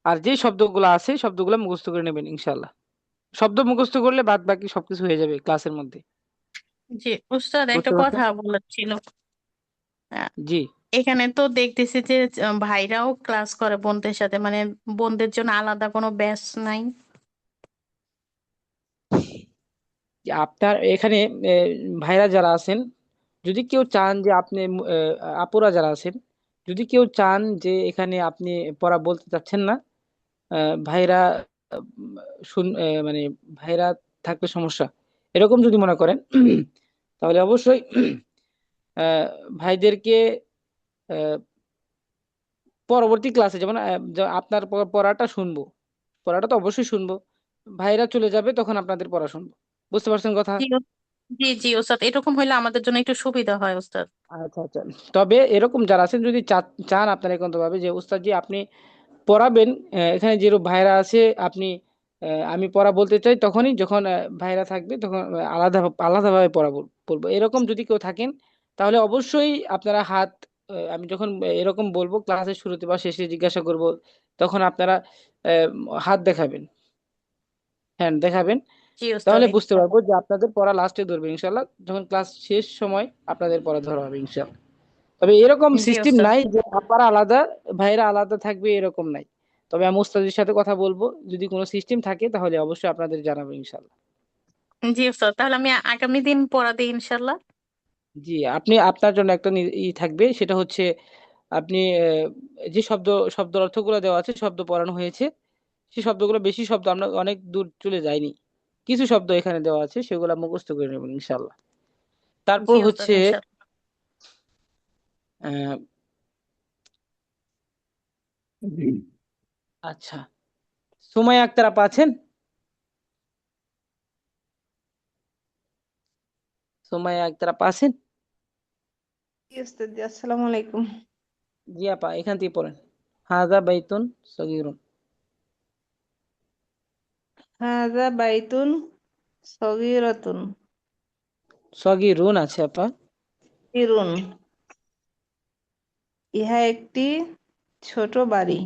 আর যে শব্দগুলো আছে শব্দগুলো মুখস্থ করে নেবেন ইনশাআল্লাহ। শব্দ মুখস্থ করলে বাদ বাকি সবকিছু হয়ে যাবে ক্লাসের মধ্যে। জি উস্তাদ, একটা বুঝতে পারছেন? কথা বলার ছিল। আহ, জি এখানে তো দেখতেছি যে ভাইরাও ক্লাস করে বোনদের সাথে, মানে বোনদের জন্য আলাদা কোনো ব্যাচ নাই। যে আপনার এখানে ভাইরা যারা আছেন, যদি কেউ চান যে আপনি আপুরা যারা আছেন, যদি কেউ চান যে এখানে আপনি পড়া বলতে চাচ্ছেন না, ভাইরা মানে ভাইরা থাকলে সমস্যা, এরকম যদি মনে করেন তাহলে অবশ্যই ভাইদেরকে আহ, পরবর্তী ক্লাসে যেমন আপনার পড়াটা শুনবো, পড়াটা তো অবশ্যই শুনবো, ভাইরা চলে যাবে তখন আপনাদের পড়া শুনবো। বুঝতে পারছেন কথা? জি জি জি উস্তাদ, এরকম হইলে আমাদের জন্য একটু সুবিধা হয় উস্তাদ। আচ্ছা আচ্ছা, তবে এরকম যারা আছেন যদি চান আপনারা একান্ত ভাবে যে উস্তাদ জি আপনি পড়াবেন, এখানে যে ভাইরা আছে আপনি আমি পড়া বলতে চাই, তখনই যখন ভাইরা থাকবে তখন আলাদাভাবে পড়বো, এরকম যদি কেউ থাকেন তাহলে অবশ্যই আপনারা হাত, আমি যখন এরকম বলবো ক্লাসের শুরুতে বা শেষে জিজ্ঞাসা করব, তখন আপনারা আহ, হাত দেখাবেন, হ্যান্ড দেখাবেন। জি উস্তাদ, তাহলে বুঝতে পারবো যে আপনাদের পড়া লাস্টে ধরবে ইনশাল্লাহ, যখন ক্লাস শেষ সময় আপনাদের পড়া ধরা হবে ইনশাল্লাহ। তবে এরকম জি সিস্টেম উস্তাদ। নাই যে আপারা আলাদা ভাইরা আলাদা থাকবে, এরকম নাই। তবে আমি উস্তাদের সাথে কথা বলবো, যদি কোনো সিস্টেম থাকে তাহলে অবশ্যই আপনাদের জানাবো ইনশাল্লাহ। জি উস্তাদ, তাহলে আমি আগামী দিন পড়া দিই ইনশাল্লাহ। জি, আপনি আপনার জন্য একটা থাকবে, সেটা হচ্ছে আপনি যে শব্দের অর্থগুলো দেওয়া আছে, শব্দ পড়ানো হয়েছে, সেই শব্দগুলো, বেশি শব্দ আমরা অনেক দূর চলে যাইনি, কিছু শব্দ এখানে দেওয়া আছে সেগুলো মুখস্থ করে নেবেন ইনশাল্লাহ। তারপর জি উস্তাদ হচ্ছে ইনশাল্লাহ। আহ, আচ্ছা, সুমাইয়া আক্তার আপা আছেন? সুমাইয়া আক্তার আপা আছেন? জি ওস্তাদ জি, আসসালামু আলাইকুম। জি আপা, এখান থেকে পড়েন। হাযা বাইতুন সগীরুন। হাজা বাইতুন সগীরাতুন সগীরুন আছে আপা। ইরুন, ইহা একটি ছোট বাড়ি।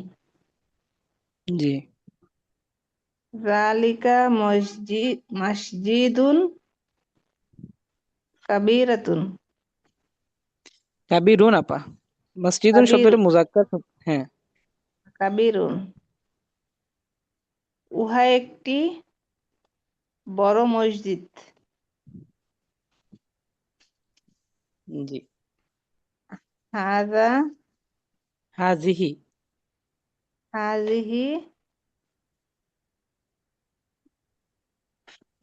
জি। যালিকা মসজিদুন কাবীরাতুন কাবিরুন আপা, মসজিদুন কাবীর শব্দটা মুজাক্কার হ্যাঁ। কাবীরুন, উহা একটি বড় মসজিদ। জি। হাজা হাজিহি হাজিহি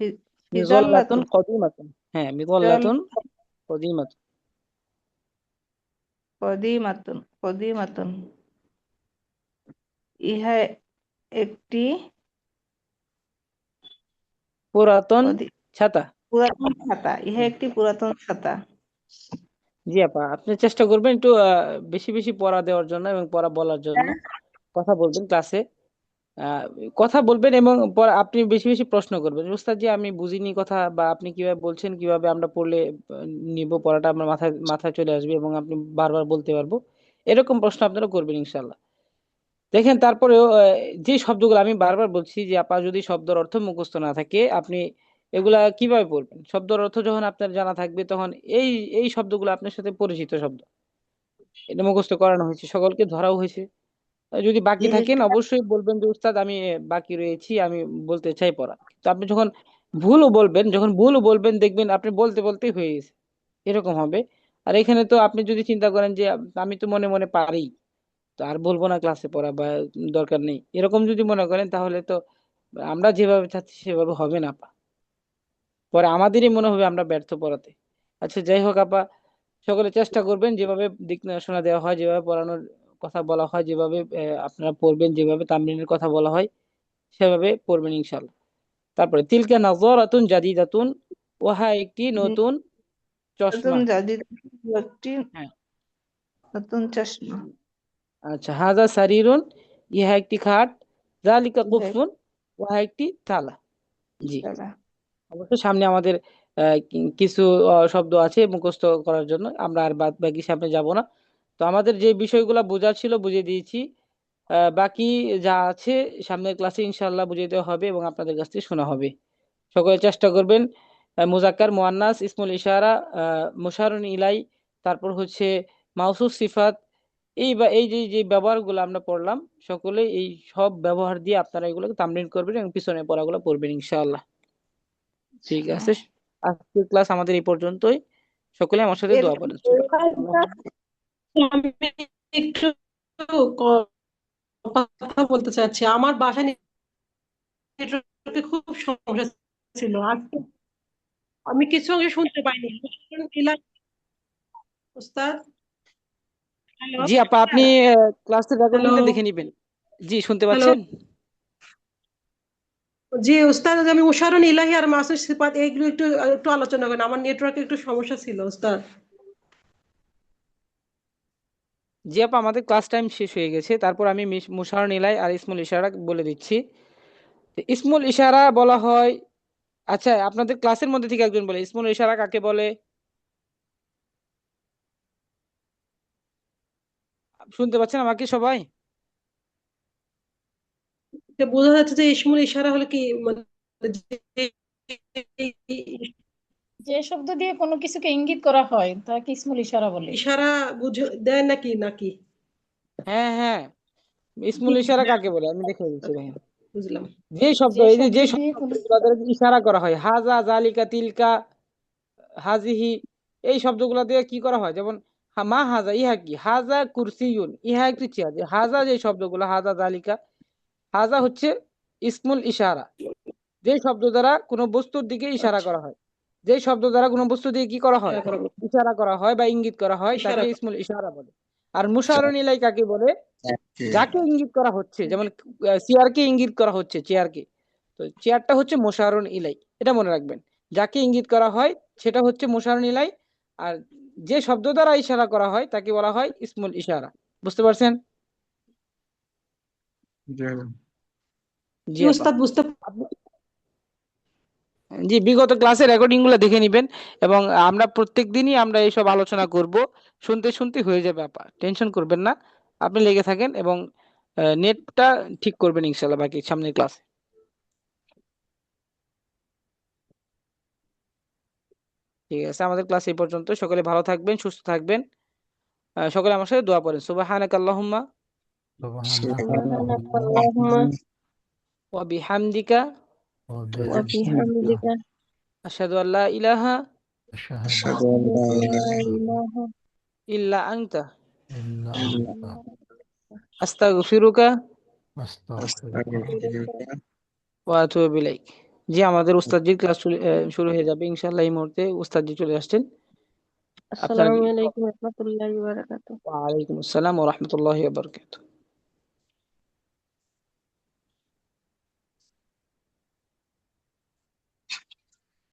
মিযল্লাতুন ফিজাল্লাতুন কদিমাতুন, হ্যাঁ মিযল্লাতুন কদিমাতুন। কদিমাতুন, ইহা একটি পুরাতন ছাতা। পুরাতন ছাতা। ইহা একটি পুরাতন ছাতা। জি আপা, আপনি চেষ্টা করবেন একটু বেশি বেশি পড়া দেওয়ার জন্য এবং পড়া বলার জন্য। কথা বলবেন ক্লাসে, আহ, কথা বলবেন এবং আপনি বেশি বেশি প্রশ্ন করবেন, উস্তাদ জি আমি বুঝিনি কথা, বা আপনি কিভাবে বলছেন, কিভাবে আমরা পড়লে নিব, পড়াটা আমার মাথায় মাথায় চলে আসবে এবং আপনি বারবার বলতে পারবো, এরকম প্রশ্ন আপনারা করবেন ইনশাল্লাহ। দেখেন তারপরেও যে শব্দগুলো আমি বারবার বলছি যে আপা, যদি শব্দের অর্থ মুখস্থ না থাকে আপনি এগুলা কিভাবে পড়বেন? শব্দের অর্থ যখন আপনার জানা থাকবে তখন এই এই শব্দগুলো আপনার সাথে পরিচিত শব্দ, এটা মুখস্থ করানো হয়েছে, সকলকে ধরাও হয়েছে। যদি বাকি থাকেন অবশ্যই বলবেন যে উস্তাদ আমি বাকি রয়েছি, আমি বলতে চাই পড়া। তো আপনি যখন ভুলও বলবেন দেখবেন আপনি বলতে বলতেই হয়ে গেছে, এরকম হবে। আর এখানে তো আপনি যদি চিন্তা করেন যে আমি তো মনে মনে পারি, তো আর বলবো না ক্লাসে পড়া বা দরকার নেই, এরকম যদি মনে করেন তাহলে তো আমরা যেভাবে চাচ্ছি সেভাবে হবে না আপা, পরে আমাদেরই মনে হবে আমরা ব্যর্থ পড়াতে। আচ্ছা যাই হোক আপা, সকলে চেষ্টা করবেন যেভাবে দিক নির্দেশনা দেওয়া হয়, যেভাবে পড়ানোর কথা বলা হয়, যেভাবে আপনারা পড়বেন, যেভাবে তামরিনের কথা বলা হয় সেভাবে পড়বেন ইনশাল্লাহ। তারপরে তিলকা নাযরাতুন জাদিদাতুন, ওহা একটি নতুন চশমা। একটি হ্যাঁ। নতুন চশমা। আচ্ছা, হাযা সারিরুন, ইহা একটি খাট, যালিকা কুফুন, ওহা একটি থালা। জি। অবশ্য সামনে আমাদের কিছু শব্দ আছে মুখস্থ করার জন্য, আমরা আর বাদ বাকি সামনে যাব না। তো আমাদের যে বিষয়গুলো বোঝার ছিল বুঝিয়ে দিয়েছি, বাকি যা আছে সামনের ক্লাসে ইনশাআল্লাহ বুঝিয়ে দেওয়া হবে এবং আপনাদের কাছ থেকে শোনা হবে। সকলে চেষ্টা করবেন মুজাক্কার, মুয়ান্নাস, ইসমুল ইশারা, মুশারুন ইলাই, তারপর হচ্ছে মাউসুফ সিফাত, এই যে যে ব্যবহারগুলো আমরা পড়লাম, সকলে এই সব ব্যবহার দিয়ে আপনারা এগুলোকে তামরিন করবেন এবং পিছনে পড়াগুলো পড়বেন ইনশাআল্লাহ। ঠিক আছে, আজকের ক্লাস আমাদের এই পর্যন্তই। সকলে আমার সাথে দোয়া করেন। আমি একটু কথা বলতে চাচ্ছি। আমার বাসায় নেটওয়ার্কে খুব সমস্যা ছিল আজকে, আমি কিছু অংশ শুনতে পাইনি। উস্তাদ, জি আপা, আপনি ক্লাসের রেকর্ডিংটা দেখে নেবেন। জি শুনতে হ্যালো, পাচ্ছেন? জি উস্তাদ, আমি মুশাররুন ইলাহি আর মাসুদ সিফাত এইগুলো একটু একটু আলোচনা করেন। আমার নেটওয়ার্কে একটু সমস্যা ছিল উস্তাদ। জি আপা, আমাদের ক্লাস টাইম শেষ হয়ে গেছে, তারপর আমি মুশাররুন ইলাই আর ইসমুল ইশারা বলে দিচ্ছি। ইসমুল ইশারা বলা হয়, আচ্ছা আপনাদের ক্লাসের মধ্যে থেকে একজন বলে ইসমুল ইশারা কাকে বলে? শুনতে পাচ্ছেন আমাকে সবাই? বোঝা যাচ্ছে যে ইসমুল ইশারা হলো কি, মানে যে শব্দ দিয়ে কোনো কিছুকে ইঙ্গিত করা হয় তাকে ইসমুল ইশারা বলে। ইশারা বুঝে দেয় নাকি নাকি হ্যাঁ হ্যাঁ, ইসমুল ইশারা কাকে বলে আমি দেখে দিচ্ছি দেখেন। বুঝলাম। যে শব্দ, যে এই যে শব্দ যে দিয়ে কোনো শব্দগুলো দ্বারা ইশারা করা হয়, হাজা, জালিকা, তিলকা, হাজিহি, এই শব্দগুলো দিয়ে কি করা হয়, যেমন মা হাজা, ইহা কি, হাজা কুরসিয়ুন, ইহা একটি চেয়ার। হাজা যে শব্দগুলো, হাজা, জালিকা, হাজা হচ্ছে ইসমুল ইশারা, যে শব্দ দ্বারা কোনো বস্তুর দিকে ইশারা করা হয়, যে শব্দ দ্বারা কোনো বস্তু দিয়ে কি করা হয়, ইশারা করা হয় বা ইঙ্গিত করা হয়, তাকে ইসমুল ইশারা বলে। আর মুশারুন ইলাই কাকে বলে? যাকে ইঙ্গিত করা হচ্ছে, যেমন চেয়ারকে ইঙ্গিত করা হচ্ছে, চেয়ারকে, তো চেয়ারটা হচ্ছে মুশারুন ইলাই, এটা মনে রাখবেন। যাকে ইঙ্গিত করা হয় সেটা হচ্ছে মুশারুন ইলাই, আর যে শব্দ দ্বারা ইশারা করা হয় তাকে বলা হয় ইসমুল ইশারা। বুঝতে পারছেন? জি উস্তাদ বুঝতে জি, বিগত ক্লাসের রেকর্ডিং গুলো দেখে নিবেন এবং আমরা প্রত্যেক দিনই আমরা এইসব আলোচনা করব। শুনতে শুনতে হয়ে যাবে আপা, টেনশন করবেন না। আপনি লেগে থাকেন এবং নেটটা ঠিক করবেন ইনশাল্লাহ বাকি সামনের ক্লাসে। ঠিক আছে, আমাদের ক্লাস এই পর্যন্ত। সকলে ভালো থাকবেন, সুস্থ থাকবেন। সকলে আমার সাথে দোয়া পড়েন। সুবহানাকাল্লাহুম্মা সুবহানাকাল্লাহুম্মা ওয়া বিহামদিকা ওয়া বিহামদিকা আশহাদু আল্লা ইলাহা আশহাদু আল্লা ইলাহা ইল্লা আনতা ইল্লা আস্তাগফিরুকা আস্তাগফিরুকা ওয়া আতুবু ইলাইক। জি, আমাদের উস্তাদজির ক্লাস শুরু হয়ে যাবে ইনশাআল্লাহ। এই মুহূর্তে উস্তাদজি চলে আসছেন। আপনারা আসসালামু আলাইকুম ওয়া রাহমাতুল্লাহি ওয়া বারাকাতুহু। ওয়া আলাইকুম আসসালাম ওয়া রাহমাতুল্লাহি ওয়া বারাকাতুহু।